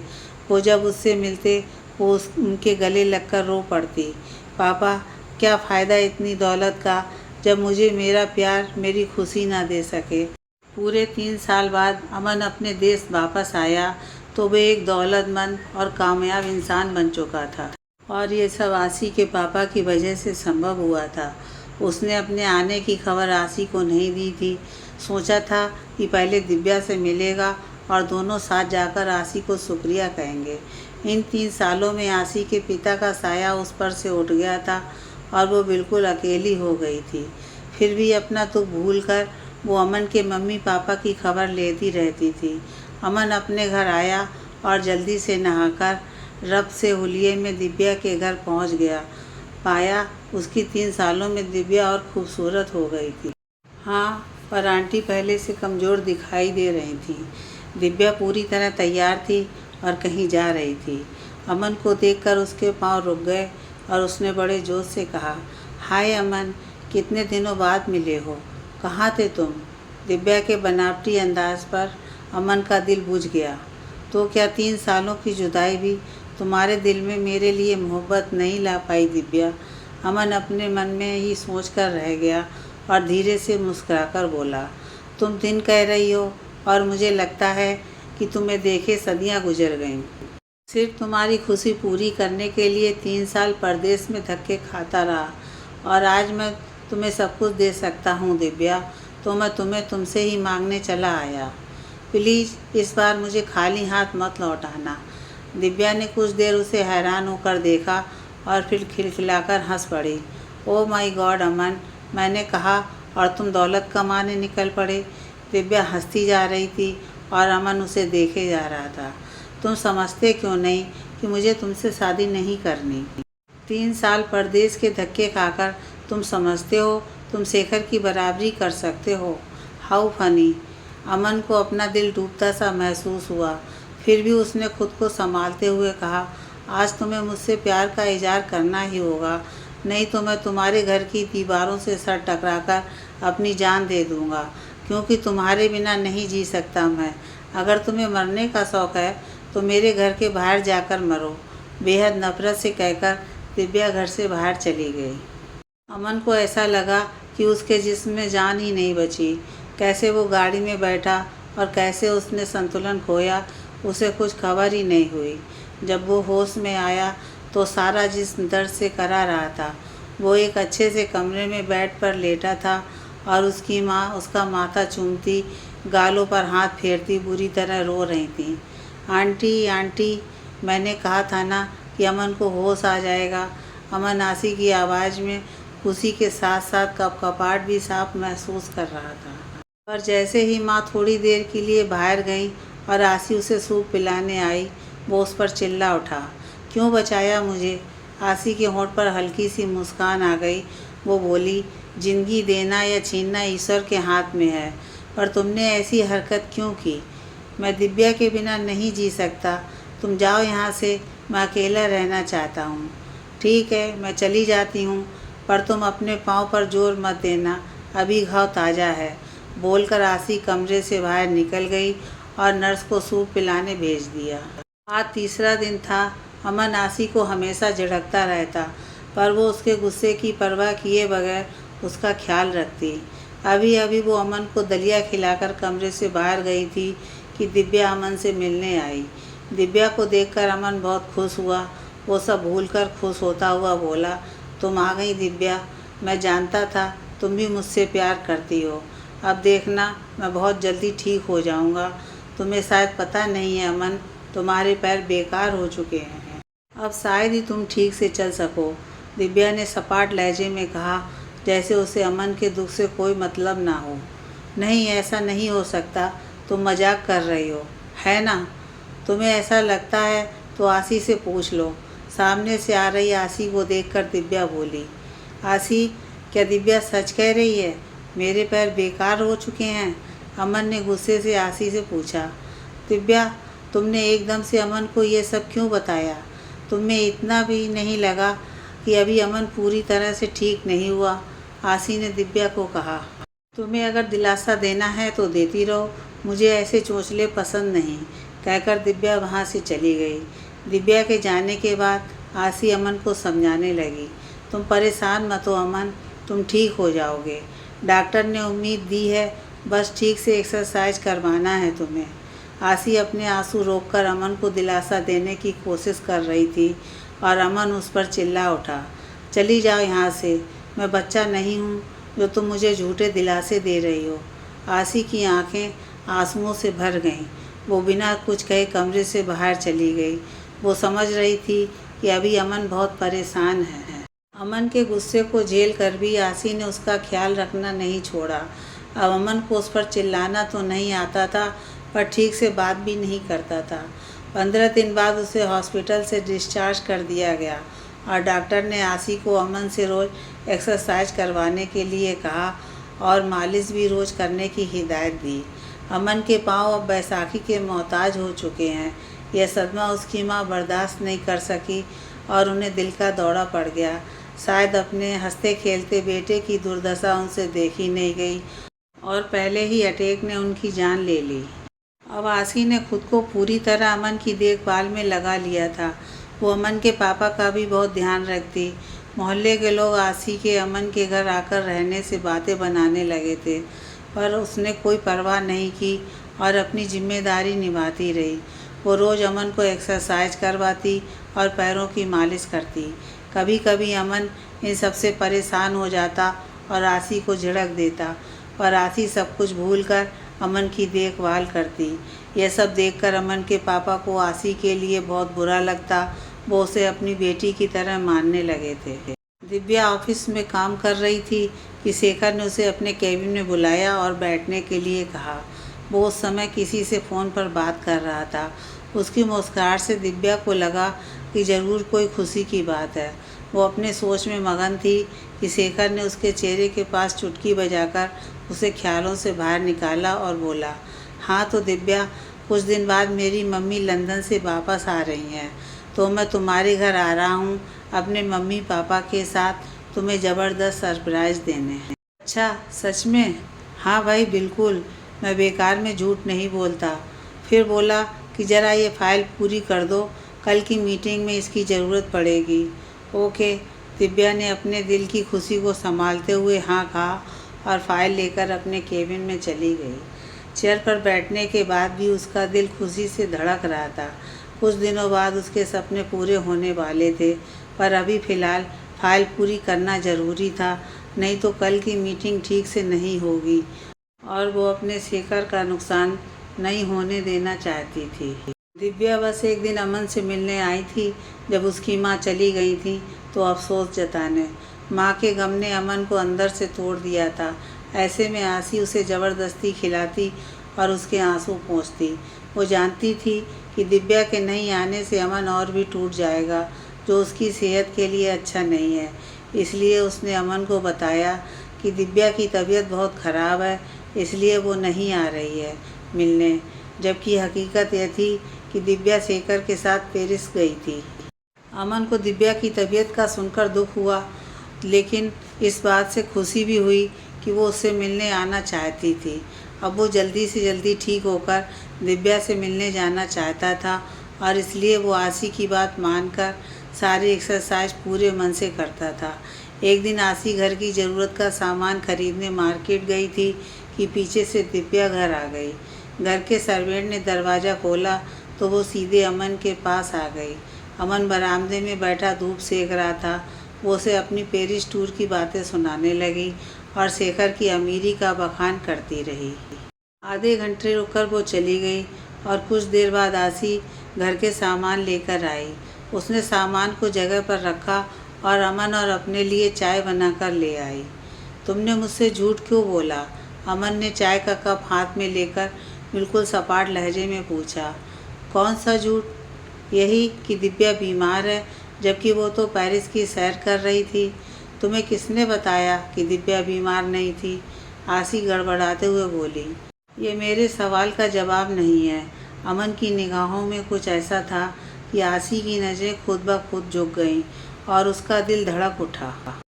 वो जब उससे मिलते वो उनके गले लगकर रो पड़ती। पापा, क्या फ़ायदा इतनी दौलत का जब मुझे मेरा प्यार मेरी खुशी ना दे सके। पूरे 3 साल बाद अमन अपने देश वापस आया तो वह एक दौलतमंद और कामयाब इंसान बन चुका था, और ये सब आसी के पापा की वजह से संभव हुआ था। उसने अपने आने की खबर आसी को नहीं दी थी। सोचा था कि पहले दिव्या से मिलेगा और दोनों साथ जाकर आसी को शुक्रिया कहेंगे। इन 3 सालों में आसी के पिता का साया उस पर से उठ गया था और वो बिल्कुल अकेली हो गई थी। फिर भी अपना दुख भूलकर वो अमन के मम्मी पापा की खबर लेती रहती थी। अमन अपने घर आया और जल्दी से नहाकर रब से हुलिये में दिव्या के घर पहुंच गया। पाया उसकी 3 सालों में दिव्या और खूबसूरत हो गई थी। हाँ, पर आंटी पहले से कमज़ोर दिखाई दे रही थी। दिव्या पूरी तरह तैयार थी और कहीं जा रही थी। अमन को देखकर उसके पांव रुक गए और उसने बड़े जोश से कहा, हाय अमन, कितने दिनों बाद मिले हो, कहाँ थे तुम। दिव्या के बनावटी अंदाज पर अमन का दिल बुझ गया। तो क्या 3 सालों की जुदाई भी तुम्हारे दिल में मेरे लिए मोहब्बत नहीं ला पाई दिव्या। अमन अपने मन में ही सोच कर रह गया और धीरे से मुस्कुराकर बोला, तुम दिन कह रही हो और मुझे लगता है कि तुम्हें देखे सदियां गुजर गईं। सिर्फ तुम्हारी खुशी पूरी करने के लिए 3 साल परदेश में धक्के खाता रहा और आज मैं तुम्हें सब कुछ दे सकता हूँ दिव्या, तो मैं तुम्हें तुमसे ही मांगने चला आया। प्लीज़ इस बार मुझे खाली हाथ मत लौटाना। दिव्या ने कुछ देर उसे हैरान होकर देखा और फिर खिलखिलाकर हंस पड़ी। ओह माय गॉड अमन, मैंने कहा और तुम दौलत कमाने निकल पड़े। दिव्या हंसती जा रही थी और अमन उसे देखे जा रहा था। तुम समझते क्यों नहीं कि मुझे तुमसे शादी नहीं करनी। 3 साल परदेश के धक्के खाकर तुम समझते हो तुम शेखर की बराबरी कर सकते हो। How funny. अमन को अपना दिल डूबता सा महसूस हुआ। फिर भी उसने खुद को संभालते हुए कहा, आज तुम्हें मुझसे प्यार का इजहार करना ही होगा, नहीं तो मैं तुम्हारे घर की दीवारों से सर टकराकर अपनी जान दे दूँगा, क्योंकि तुम्हारे बिना नहीं जी सकता मैं। अगर तुम्हें मरने का शौक़ है तो मेरे घर के बाहर जाकर मरो। बेहद नफरत से कहकर दिव्या घर से बाहर चली गई। अमन को ऐसा लगा कि उसके जिस्म में जान ही नहीं बची। कैसे वो गाड़ी में बैठा और कैसे उसने संतुलन खोया, उसे कुछ खबर ही नहीं हुई। जब वो होश में आया तो सारा जिस्म दर्द से करा रहा था। वो एक अच्छे से कमरे में बेड पर लेटा था और उसकी माँ उसका माथा चूमती, गालों पर हाथ फेरती बुरी तरह रो रही थी। आंटी आंटी, मैंने कहा था ना कि अमन को होश आ जाएगा। अमन आसी की आवाज़ में खुशी के साथ साथ कपकपाहट भी साफ महसूस कर रहा था। पर जैसे ही माँ थोड़ी देर के लिए बाहर गई और आसी उसे सूप पिलाने आई, वो उस पर चिल्ला उठा, क्यों बचाया मुझे। आसी के होंठ पर हल्की सी मुस्कान आ गई। वो बोली, ज़िंदगी देना या छीनना ईश्वर के हाथ में है, पर तुमने ऐसी हरकत क्यों की। मैं दिव्या के बिना नहीं जी सकता। तुम जाओ यहाँ से, मैं अकेला रहना चाहता हूँ। ठीक है, मैं चली जाती हूँ, पर तुम अपने पाँव पर जोर मत देना, अभी घाव ताज़ा है। बोलकर आसी कमरे से बाहर निकल गई और नर्स को सूप पिलाने भेज दिया। आज तीसरा दिन था। अमन आसी को हमेशा झिड़कता रहता, पर वो उसके गुस्से की परवाह किए बगैर उसका ख्याल रखती। अभी अभी वो अमन को दलिया खिलाकर कमरे से बाहर गई थी कि दिव्या अमन से मिलने आई। दिव्या को देखकर अमन बहुत खुश हुआ। वो सब भूलकर खुश होता हुआ बोला, तुम आ गई दिव्या, मैं जानता था तुम भी मुझसे प्यार करती हो। अब देखना, मैं बहुत जल्दी ठीक हो जाऊंगा। तुम्हें शायद पता नहीं है अमन, तुम्हारे पैर बेकार हो चुके हैं, अब शायद ही तुम ठीक से चल सको। दिव्या ने सपाट लहजे में कहा, जैसे उसे अमन के दुख से कोई मतलब ना हो। नहीं, ऐसा नहीं हो सकता, तुम मजाक कर रही हो, है ना। तुम्हें ऐसा लगता है तो आसी से पूछ लो। सामने से आ रही आसी को देखकर दिव्या बोली, आसी, क्या दिव्या सच कह रही है। मेरे पैर बेकार हो चुके हैं। अमन ने गुस्से से आसी से पूछा। दिव्या, तुमने एकदम से अमन को ये सब क्यों बताया? तुम्हें इतना भी नहीं लगा कि अभी अमन पूरी तरह से ठीक नहीं हुआ? आसी ने दिव्या को कहा। तुम्हें अगर दिलासा देना है तो देती रहो, मुझे ऐसे चोंचले पसंद नहीं, कहकर दिव्या वहाँ से चली गई। दिव्या के जाने के बाद आसी अमन को समझाने लगी। तुम परेशान मत हो अमन, तुम ठीक हो जाओगे। डॉक्टर ने उम्मीद दी है, बस ठीक से एक्सरसाइज करवाना है तुम्हें। आसी अपने आंसू रोककर अमन को दिलासा देने की कोशिश कर रही थी और अमन उस पर चिल्ला उठा। चली जाओ यहाँ से, मैं बच्चा नहीं हूँ जो तुम मुझे झूठे दिलासे दे रही हो। आसी की आंखें आंसुओं से भर गईं। वो बिना कुछ कहे कमरे से बाहर चली गई। वो समझ रही थी कि अभी अमन बहुत परेशान है। अमन के गुस्से को झेल कर भी आसी ने उसका ख्याल रखना नहीं छोड़ा। अब अमन को उस पर चिल्लाना तो नहीं आता था, पर ठीक से बात भी नहीं करता था। 15 दिन बाद उसे हॉस्पिटल से डिस्चार्ज कर दिया गया और डॉक्टर ने आसी को अमन से रोज़ एक्सरसाइज करवाने के लिए कहा और मालिश भी रोज़ करने की हिदायत दी। अमन के पाँव अब बैसाखी के मोहताज हो चुके हैं। यह सदमा उसकी माँ बर्दाश्त नहीं कर सकी और उन्हें दिल का दौरा पड़ गया। शायद अपने हंसते खेलते बेटे की दुर्दशा उनसे देखी नहीं गई और पहले ही अटैक ने उनकी जान ले ली। अब आसी ने खुद को पूरी तरह अमन की देखभाल में लगा लिया था। वो अमन के पापा का भी बहुत ध्यान रखती। मोहल्ले के लोग आसी के अमन के घर आकर रहने से बातें बनाने लगे थे, पर उसने कोई परवाह नहीं की और अपनी जिम्मेदारी निभाती रही। वो रोज़ अमन को एक्सरसाइज करवाती और पैरों की मालिश करती। कभी कभी अमन इन सबसे परेशान हो जाता और आसी को झिड़क देता, पर आसी सब कुछ भूलकर अमन की देखभाल करती। यह सब देखकर अमन के पापा को आसी के लिए बहुत बुरा लगता। वो उसे अपनी बेटी की तरह मानने लगे थे। दिव्या ऑफिस में काम कर रही थी कि शेखर ने उसे अपने केबिन में बुलाया और बैठने के लिए कहा। वो उस समय किसी से फ़ोन पर बात कर रहा था। उसकी मुस्कुराहट से दिव्या को लगा कि ज़रूर कोई खुशी की बात है। वो अपने सोच में मगन थी कि शेखर ने उसके चेहरे के पास चुटकी बजाकर उसे ख्यालों से बाहर निकाला और बोला, हाँ तो दिव्या, कुछ दिन बाद मेरी मम्मी लंदन से वापस आ रही हैं, तो मैं तुम्हारे घर आ रहा हूँ अपने मम्मी पापा के साथ तुम्हें ज़बरदस्त सरप्राइज़ देने हैं। अच्छा, सच में? हाँ भाई बिल्कुल, मैं बेकार में झूठ नहीं बोलता। फिर बोला कि ज़रा ये फ़ाइल पूरी कर दो, कल की मीटिंग में इसकी ज़रूरत पड़ेगी। ओके, दिव्या ने अपने दिल की खुशी को संभालते हुए हाँ कहा और फाइल लेकर अपने केबिन में चली गई। चेयर पर बैठने के बाद भी उसका दिल खुशी से धड़क रहा था। कुछ दिनों बाद उसके सपने पूरे होने वाले थे, पर अभी फ़िलहाल फाइल पूरी करना ज़रूरी था, नहीं तो कल की मीटिंग ठीक से नहीं होगी और वो अपने शेखर का नुकसान नहीं होने देना चाहती थी। दिव्या बस एक दिन अमन से मिलने आई थी। जब उसकी माँ चली गई थी तो अफसोस जताने। माँ के गम ने अमन को अंदर से तोड़ दिया था। ऐसे में आसी उसे ज़बरदस्ती खिलाती और उसके आंसू पोंछती। वो जानती थी कि दिव्या के नहीं आने से अमन और भी टूट जाएगा, जो उसकी सेहत के लिए अच्छा नहीं है। इसलिए उसने अमन को बताया कि दिव्या की तबीयत बहुत ख़राब है, इसलिए वो नहीं आ रही है मिलने, जबकि हकीकत यह थी कि दिव्या शेखर के साथ पेरिस गई थी। अमन को दिव्या की तबीयत का सुनकर दुख हुआ, लेकिन इस बात से खुशी भी हुई कि वो उससे मिलने आना चाहती थी। अब वो जल्दी से जल्दी ठीक होकर दिव्या से मिलने जाना चाहता था और इसलिए वो आसी की बात मानकर सारी एक्सरसाइज पूरे मन से करता था। एक दिन आसी घर की ज़रूरत का सामान खरीदने मार्केट गई थी कि पीछे से दिव्या घर आ गई। घर के सर्वेंट ने दरवाज़ा खोला तो वो सीधे अमन के पास आ गई। अमन बरामदे में बैठा धूप सेक रहा था। वो उसे अपनी पेरिस टूर की बातें सुनाने लगी और शेखर की अमीरी का बखान करती रही। आधे घंटे रुककर वो चली गई और कुछ देर बाद आसी घर के सामान लेकर आई। उसने सामान को जगह पर रखा और अमन और अपने लिए चाय बनाकर ले आई। तुमने मुझसे झूठ क्यों बोला? अमन ने चाय का कप हाथ में लेकर बिल्कुल सपाट लहजे में पूछा। कौन सा झूठ? यही कि दिव्या बीमार है, जबकि वो तो पेरिस की सैर कर रही थी। तुम्हें किसने बताया कि दिव्या बीमार नहीं थी? आसी गड़बड़ाते हुए बोली। ये मेरे सवाल का जवाब नहीं है। अमन की निगाहों में कुछ ऐसा था कि आसी की नज़रें खुद ब खुद झुक गईं और उसका दिल धड़क उठा।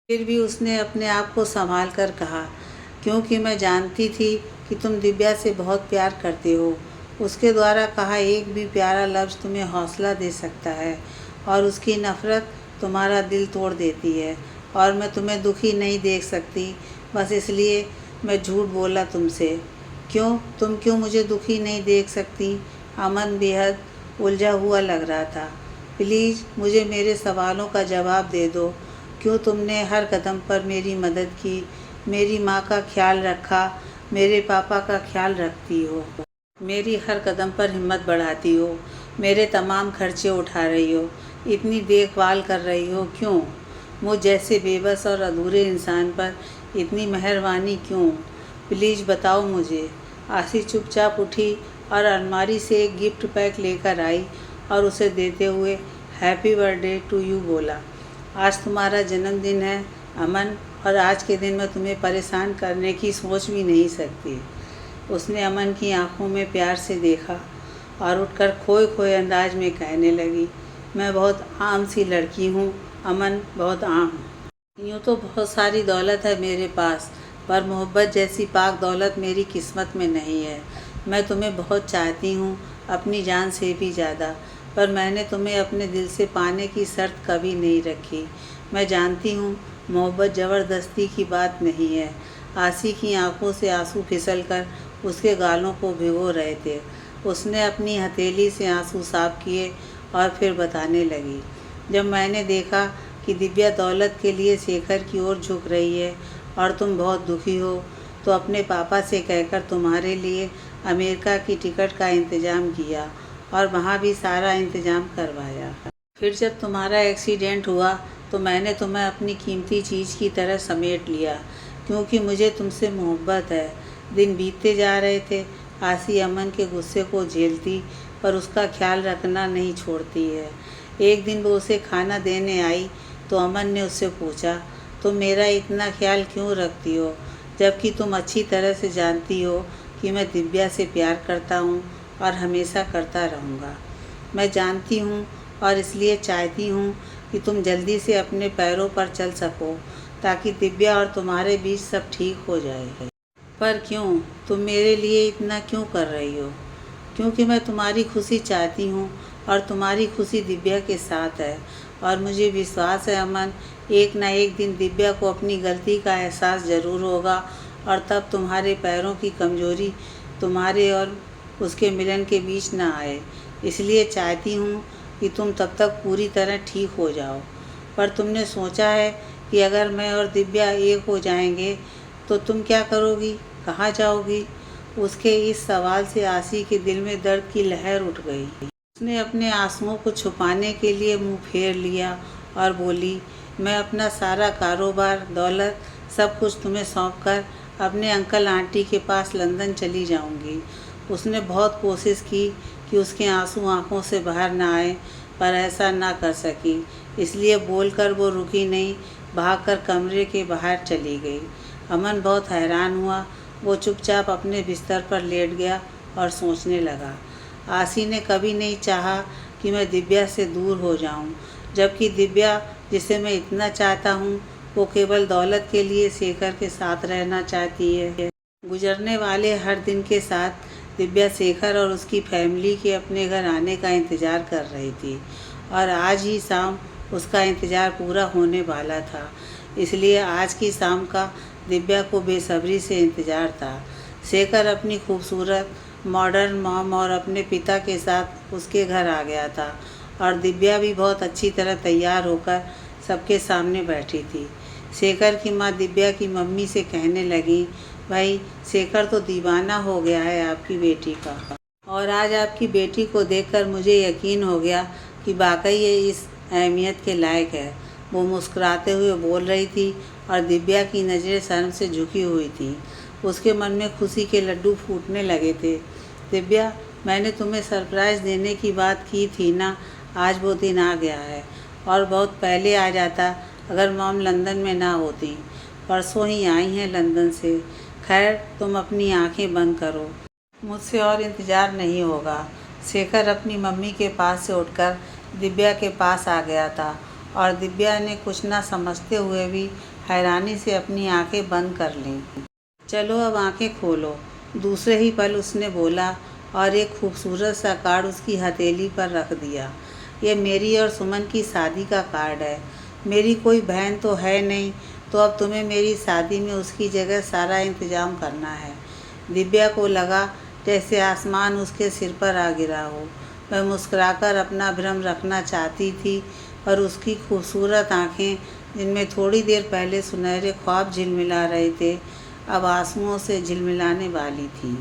फिर भी उसने अपने आप को संभाल कर कहा, क्योंकि मैं जानती थी कि तुम दिव्या से बहुत प्यार करते हो। उसके द्वारा कहा एक भी प्यारा लफ्ज़ तुम्हें हौसला दे सकता है और उसकी नफ़रत तुम्हारा दिल तोड़ देती है। और मैं तुम्हें दुखी नहीं देख सकती, बस इसलिए मैं झूठ बोला तुमसे। तुम क्यों मुझे दुखी नहीं देख सकती? अमन बेहद उलझा हुआ लग रहा था। प्लीज़ मुझे मेरे सवालों का जवाब दे दो। क्यों तुमने हर कदम पर मेरी मदद की, मेरी माँ का ख्याल रखा, मेरे पापा का ख्याल रखती हो, मेरी हर कदम पर हिम्मत बढ़ाती हो, मेरे तमाम खर्चे उठा रही हो, इतनी देखभाल कर रही हो? क्यों मुझ जैसे बेबस और अधूरे इंसान पर इतनी मेहरबानी क्यों? प्लीज़ बताओ मुझे। आसी चुपचाप उठी और अलमारी से एक गिफ्ट पैक लेकर आई और उसे देते हुए हैप्पी बर्थडे टू यू बोला। आज तुम्हारा जन्मदिन है अमन, और आज के दिन मैं तुम्हें परेशान करने की सोच भी नहीं सकती। उसने अमन की आंखों में प्यार से देखा और उठकर खोए खोए अंदाज में कहने लगी, मैं बहुत आम सी लड़की हूँ अमन, बहुत आम। यूँ तो बहुत सारी दौलत है मेरे पास, पर मोहब्बत जैसी पाक दौलत मेरी किस्मत में नहीं है। मैं तुम्हें बहुत चाहती हूँ, अपनी जान से भी ज़्यादा, पर मैंने तुम्हें अपने दिल से पाने की शर्त कभी नहीं रखी। मैं जानती हूँ मोहब्बत ज़बरदस्ती की बात नहीं है। आसी की आंखों से आंसू फिसलकर उसके गालों को भिगो रहे थे। उसने अपनी हथेली से आंसू साफ किए और फिर बताने लगी, जब मैंने देखा कि दिव्या दौलत के लिए शेखर की ओर झुक रही है और तुम बहुत दुखी हो, तो अपने पापा से कहकर तुम्हारे लिए अमेरिका की टिकट का इंतज़ाम किया और वहाँ भी सारा इंतज़ाम करवाया। फिर जब तुम्हारा एक्सीडेंट हुआ तो मैंने तुम्हें अपनी कीमती चीज़ की तरह समेट लिया, क्योंकि मुझे तुमसे मोहब्बत है। दिन बीतते जा रहे थे। आसी अमन के गुस्से को झेलती पर उसका ख्याल रखना नहीं छोड़ती है। एक दिन वो उसे खाना देने आई तो अमन ने उससे पूछा, तुम मेरा इतना ख्याल क्यों रखती हो, जबकि तुम अच्छी तरह से जानती हो कि मैं दिव्या से प्यार करता हूँ और हमेशा करता रहूँगा। मैं जानती हूँ और इसलिए चाहती हूँ कि तुम जल्दी से अपने पैरों पर चल सको, ताकि दिव्या और तुम्हारे बीच सब ठीक हो जाए। पर क्यों, तुम मेरे लिए इतना क्यों कर रही हो? क्योंकि मैं तुम्हारी खुशी चाहती हूँ और तुम्हारी खुशी दिव्या के साथ है। और मुझे विश्वास है अमन, एक ना एक दिन दिव्या को अपनी गलती का एहसास ज़रूर होगा और तब तुम्हारे पैरों की कमज़ोरी तुम्हारे और उसके मिलन के बीच ना आए। इसलिए चाहती हूँ कि तुम तब तक पूरी तरह ठीक हो जाओ। पर तुमने सोचा है कि अगर मैं और दिव्या एक हो जाएंगे तो तुम क्या करोगी, कहाँ जाओगी? उसके इस सवाल से आसी के दिल में दर्द की लहर उठ गई। उसने अपने आंसुओं को छुपाने के लिए मुंह फेर लिया और बोली, मैं अपना सारा कारोबार, दौलत, सब कुछ तुम्हें सौंपकर अपने अंकल आंटी के पास लंदन चली जाऊंगी। उसने बहुत कोशिश की कि उसके आंसू आंखों से बाहर ना आए, पर ऐसा ना कर सकी। इसलिए बोलकर वो रुकी नहीं, भागकर कमरे के बाहर चली गई। अमन बहुत हैरान हुआ। वो चुपचाप अपने बिस्तर पर लेट गया और सोचने लगा, आसी ने कभी नहीं चाहा कि मैं दिव्या से दूर हो जाऊं, जबकि दिव्या, जिसे मैं इतना चाहता हूं, वो केवल दौलत के लिए शेखर के साथ रहना चाहती है। गुजरने वाले हर दिन के साथ दिव्या शेखर और उसकी फैमिली के अपने घर आने का इंतज़ार कर रही थी, और आज ही शाम उसका इंतज़ार पूरा होने वाला था। इसलिए आज की शाम का दिव्या को बेसब्री से इंतज़ार था। शेखर अपनी खूबसूरत मॉडर्न मॉम और अपने पिता के साथ उसके घर आ गया था, और दिव्या भी बहुत अच्छी तरह तैयार होकर सबके सामने बैठी थी। शेखर की माँ दिव्या की मम्मी से कहने लगी, भाई शेखर तो दीवाना हो गया है आपकी बेटी का, और आज आपकी बेटी को देखकर मुझे यकीन हो गया कि वाकई ये इस अहमियत के लायक है। वो मुस्कुराते हुए बोल रही थी और दिव्या की नज़रें शर्म से झुकी हुई थी। उसके मन में खुशी के लड्डू फूटने लगे थे। दिव्या, मैंने तुम्हें सरप्राइज़ देने की बात की थी ना, आज वो दिन आ गया है, और बहुत पहले आ जाता अगर मॉम लंदन में ना होती। परसों ही आई हैं लंदन से। खैर तुम अपनी आंखें बंद करो, मुझसे और इंतज़ार नहीं होगा। शेखर अपनी मम्मी के पास से उठकर दिव्या के पास आ गया था और दिव्या ने कुछ ना समझते हुए भी हैरानी से अपनी आंखें बंद कर लीं। चलो अब आंखें खोलो, दूसरे ही पल उसने बोला और एक खूबसूरत सा कार्ड उसकी हथेली पर रख दिया। ये मेरी और सुमन की शादी का कार्ड है। मेरी कोई बहन तो है नहीं, तो अब तुम्हें मेरी शादी में उसकी जगह सारा इंतज़ाम करना है। दिव्या को लगा जैसे आसमान उसके सिर पर आ गिरा हो। वह मुस्कुराकर अपना भ्रम रखना चाहती थी, पर उसकी खूबसूरत आंखें, जिनमें थोड़ी देर पहले सुनहरे ख्वाब झिलमिला रहे थे, अब आंसुओं से झिलमिलाने वाली थी।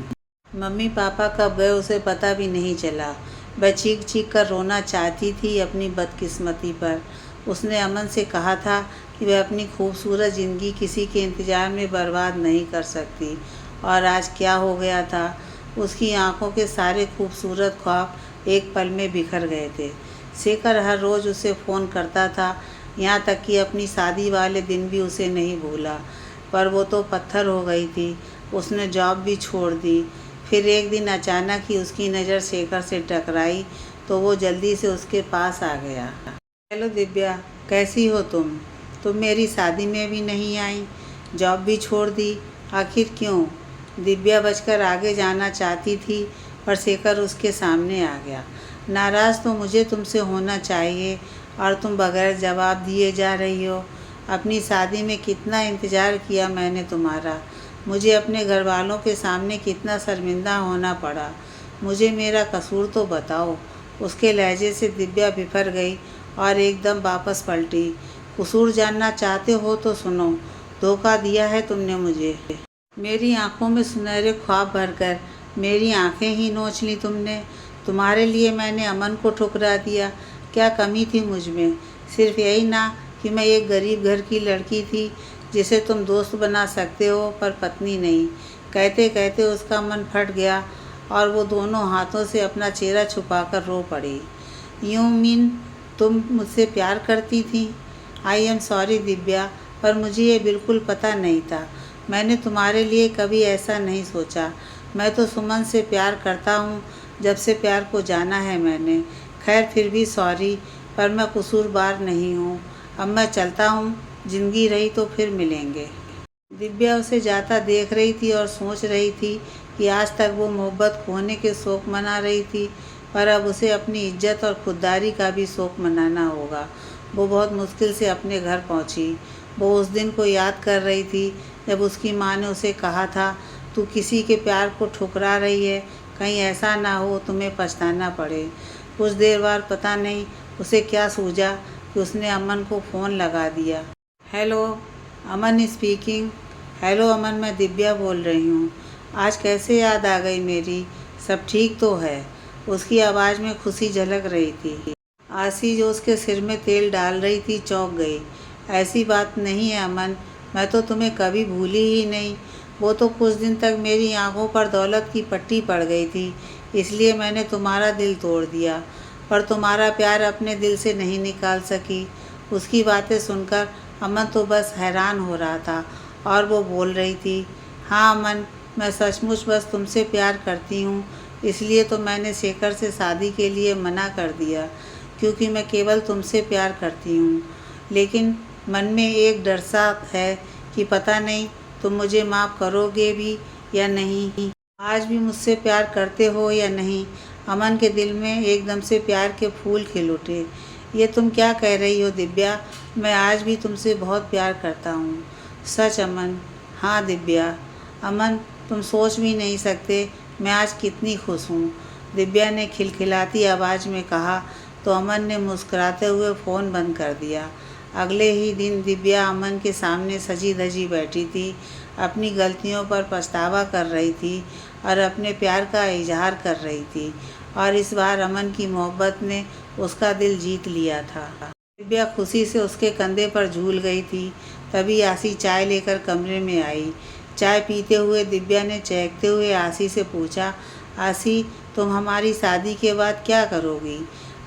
मम्मी पापा कब गए उसे पता भी नहीं चला। वह चीख चीख कर रोना चाहती थी अपनी बदकिस्मती पर। उसने अमन से कहा था कि वह अपनी खूबसूरत ज़िंदगी किसी के इंतज़ार में बर्बाद नहीं कर सकती, और आज क्या हो गया था। उसकी आंखों के सारे खूबसूरत ख्वाब एक पल में बिखर गए थे। शेखर हर रोज़ उसे फ़ोन करता था, यहाँ तक कि अपनी शादी वाले दिन भी उसे नहीं भूला, पर वो तो पत्थर हो गई थी। उसने जॉब भी छोड़ दी। फिर एक दिन अचानक ही उसकी नज़र शेखर से टकराई, तो वो जल्दी से उसके पास आ गया। हेलो दिव्या, कैसी हो तुम? तुम मेरी शादी में भी नहीं आई, जॉब भी छोड़ दी, आखिर क्यों? दिव्या बचकर आगे जाना चाहती थी, पर शेखर उसके सामने आ गया। नाराज़ तो मुझे तुमसे होना चाहिए, और तुम बगैर जवाब दिए जा रही हो। अपनी शादी में कितना इंतज़ार किया मैंने तुम्हारा। मुझे अपने घर वालों के सामने कितना शर्मिंदा होना पड़ा। मुझे मेरा कसूर तो बताओ। उसके लहजे से दिव्या बिफर गई और एकदम वापस पलटी। कसूर जानना चाहते हो तो सुनो, धोखा दिया है तुमने मुझे। मेरी आंखों में सुनहरे ख्वाब भरकर मेरी आंखें ही नोच ली तुमने। तुम्हारे लिए मैंने अमन को ठुकरा दिया। क्या कमी थी मुझ में? सिर्फ यही ना कि मैं एक गरीब घर की लड़की थी जिसे तुम दोस्त बना सकते हो, पर पत्नी नहीं। कहते कहते उसका मन फट गया और वो दोनों हाथों से अपना चेहरा छुपाकर रो पड़ी। यू मीन तुम मुझसे प्यार करती थी? आई एम सॉरी दिव्या, पर मुझे ये बिल्कुल पता नहीं था। मैंने तुम्हारे लिए कभी ऐसा नहीं सोचा। मैं तो सुमन से प्यार करता हूँ, जब से प्यार को जाना है मैंने। खैर फिर भी सॉरी, पर मैं कसूरवार नहीं हूँ। अब मैं चलता हूँ, ज़िंदगी रही तो फिर मिलेंगे। दिव्या उसे जाता देख रही थी और सोच रही थी कि आज तक वो मोहब्बत खोने के शौक़ मना रही थी, पर अब उसे अपनी इज्जत और खुददारी का भी शौक़ मनाना होगा। वो बहुत मुश्किल से अपने घर पहुंची। वो उस दिन को याद कर रही थी जब उसकी माँ ने उसे कहा था, तू किसी के प्यार को ठुकरा रही है, कहीं ऐसा ना हो तुम्हें पछताना पड़े। कुछ देर बाद पता नहीं उसे क्या सूझा कि उसने अमन को फ़ोन लगा दिया। हेलो, अमन स्पीकिंग। हेलो अमन, मैं दिव्या बोल रही हूँ। आज कैसे याद आ गई मेरी? सब ठीक तो है? उसकी आवाज़ में खुशी झलक रही थी। आसी जो उसके सिर में तेल डाल रही थी चौंक गई। ऐसी बात नहीं है अमन, मैं तो तुम्हें कभी भूली ही नहीं। वो तो कुछ दिन तक मेरी आंखों पर दौलत की पट्टी पड़ गई थी, इसलिए मैंने तुम्हारा दिल तोड़ दिया, पर तुम्हारा प्यार अपने दिल से नहीं निकाल सकी। उसकी बातें सुनकर अमन तो बस हैरान हो रहा था और वो बोल रही थी, हाँ अमन, मैं सचमुच बस तुमसे प्यार करती हूँ। इसलिए तो मैंने शेखर से शादी के लिए मना कर दिया, क्योंकि मैं केवल तुमसे प्यार करती हूँ। लेकिन मन में एक डर सा है कि पता नहीं तुम मुझे माफ़ करोगे भी या नहीं। आज भी मुझसे प्यार करते हो या नहीं? अमन के दिल में एकदम से प्यार के फूल खिल उठे। ये तुम क्या कह रही हो दिव्या? मैं आज भी तुमसे बहुत प्यार करता हूँ। सच अमन? हाँ दिव्या। अमन, तुम सोच भी नहीं सकते मैं आज कितनी खुश हूँ, दिव्या ने खिलखिलाती आवाज़ में कहा, तो अमन ने मुस्कुराते हुए फ़ोन बंद कर दिया। अगले ही दिन दिव्या अमन के सामने सजी धजी बैठी थी, अपनी गलतियों पर पछतावा कर रही थी और अपने प्यार का इजहार कर रही थी, और इस बार अमन की मोहब्बत ने उसका दिल जीत लिया था। दिव्या खुशी से उसके कंधे पर झूल गई थी। तभी आसी चाय लेकर कमरे में आई। चाय पीते हुए दिव्या ने चहकते हुए आसी से पूछा, आसी, तुम हमारी शादी के बाद क्या करोगी?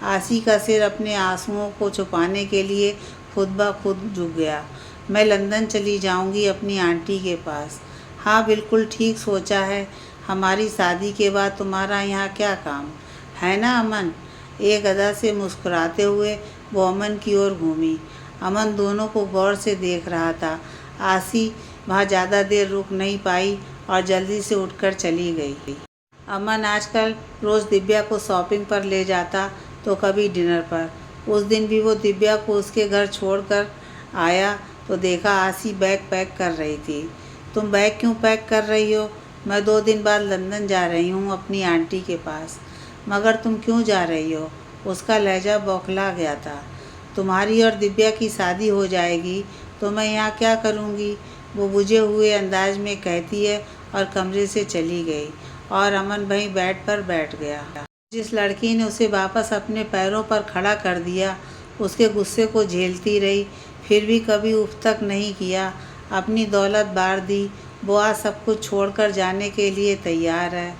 आसी का सिर अपने आंसुओं को छुपाने के लिए खुद ब खुद झुक गया। मैं लंदन चली जाऊंगी अपनी आंटी के पास। हाँ बिल्कुल ठीक सोचा है, हमारी शादी के बाद तुम्हारा यहाँ क्या काम है ना अमन। एक अदा से मुस्कुराते हुए वो अमन की ओर घूमी। अमन दोनों को गौर से देख रहा था। आसी वहाँ ज़्यादा देर रुक नहीं पाई और जल्दी से उठकर चली गई। अमन आजकल रोज़ दिव्या को शॉपिंग पर ले जाता तो कभी डिनर पर। उस दिन भी वो दिव्या को उसके घर छोड़कर आया तो देखा आसी बैग पैक कर रही थी। तुम बैग क्यों पैक कर रही हो? मैं 2 दिन बाद लंदन जा रही हूँ अपनी आंटी के पास। मगर तुम क्यों जा रही हो? उसका लहजा बौखला गया था। तुम्हारी और दिव्या की शादी हो जाएगी तो मैं यहाँ क्या करूँगी? वो बुझे हुए अंदाज में कहती है और कमरे से चली गई और अमन वहीं बेड पर बैठ गया। जिस लड़की ने उसे वापस अपने पैरों पर खड़ा कर दिया, उसके गुस्से को झेलती रही, फिर भी कभी उफ तक नहीं किया, अपनी दौलत बार दी, वो आज सब कुछ छोड़कर जाने के लिए तैयार है।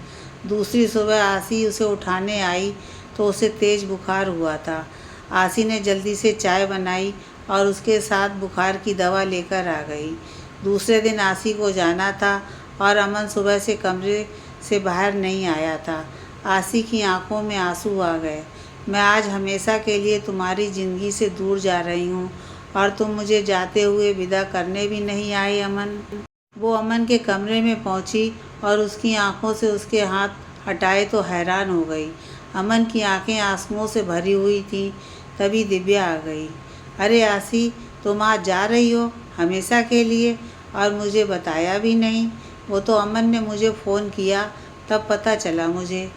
दूसरी सुबह आसी उसे उठाने आई तो उसे तेज़ बुखार हुआ था। आसी ने जल्दी से चाय बनाई और उसके साथ बुखार की दवा लेकर आ गई। दूसरे दिन आसी को जाना था और अमन सुबह से कमरे से बाहर नहीं आया था। आसी की आंखों में आंसू आ गए। मैं आज हमेशा के लिए तुम्हारी ज़िंदगी से दूर जा रही हूँ और तुम मुझे जाते हुए विदा करने भी नहीं आए अमन। वो अमन के कमरे में पहुँची और उसकी आंखों से उसके हाथ हटाए तो हैरान हो गई। अमन की आंखें आंसुओं से भरी हुई थीं। तभी दिव्या आ गई। अरे आसी, तुम आज जा रही हो हमेशा के लिए और मुझे बताया भी नहीं? वो तो अमन ने मुझे फ़ोन किया तब पता चला मुझे।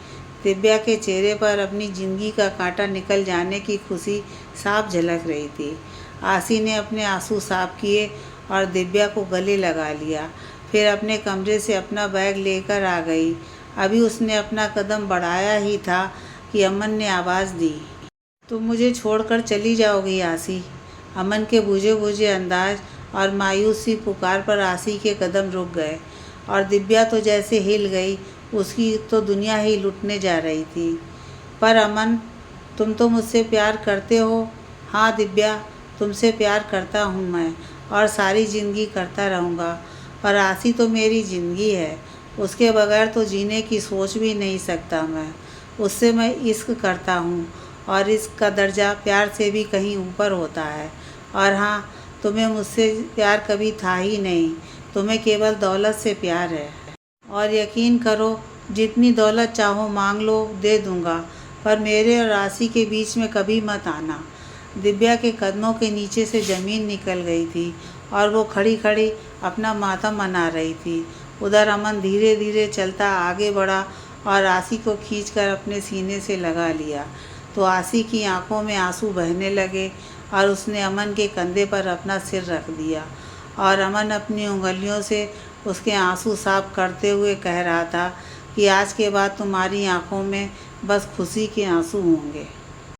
दिव्या के चेहरे पर अपनी ज़िंदगी का कांटा निकल जाने की खुशी साफ झलक रही थी। आसी ने अपने आंसू साफ किए और दिव्या को गले लगा लिया। फिर अपने कमरे से अपना बैग लेकर आ गई। अभी उसने अपना कदम बढ़ाया ही था कि अमन ने आवाज़ दी, तुम मुझे छोड़कर चली जाओगी आसी? अमन के बुझे बुझे अंदाज और मायूसी पुकार पर आसी के कदम रुक गए और दिव्या तो जैसे हिल गई, उसकी तो दुनिया ही लुटने जा रही थी। पर अमन, तुम तो मुझसे प्यार करते हो। हाँ दिव्या, तुमसे प्यार करता हूँ मैं और सारी ज़िंदगी करता रहूँगा। पर आसी तो मेरी ज़िंदगी है, उसके बगैर तो जीने की सोच भी नहीं सकता मैं। उससे मैं इश्क करता हूँ और इश्क का दर्जा प्यार से भी कहीं ऊपर होता है। और हाँ, तुम्हें मुझसे प्यार कभी था ही नहीं, तुम्हें केवल दौलत से प्यार है। और यकीन करो, जितनी दौलत चाहो मांग लो, दे दूँगा, पर मेरे और आसी के बीच में कभी मत आना। दिव्या के कदमों के नीचे से ज़मीन निकल गई थी और वो खड़ी खड़ी अपना मातम मना रही थी। उधर अमन धीरे धीरे चलता आगे बढ़ा और आसी को खींचकर अपने सीने से लगा लिया तो आसी की आंखों में आंसू बहने लगे और उसने अमन के कंधे पर अपना सिर रख दिया और अमन अपनी उंगलियों से उसके आंसू साफ करते हुए कह रहा था कि आज के बाद तुम्हारी आंखों में बस खुशी के आंसू होंगे।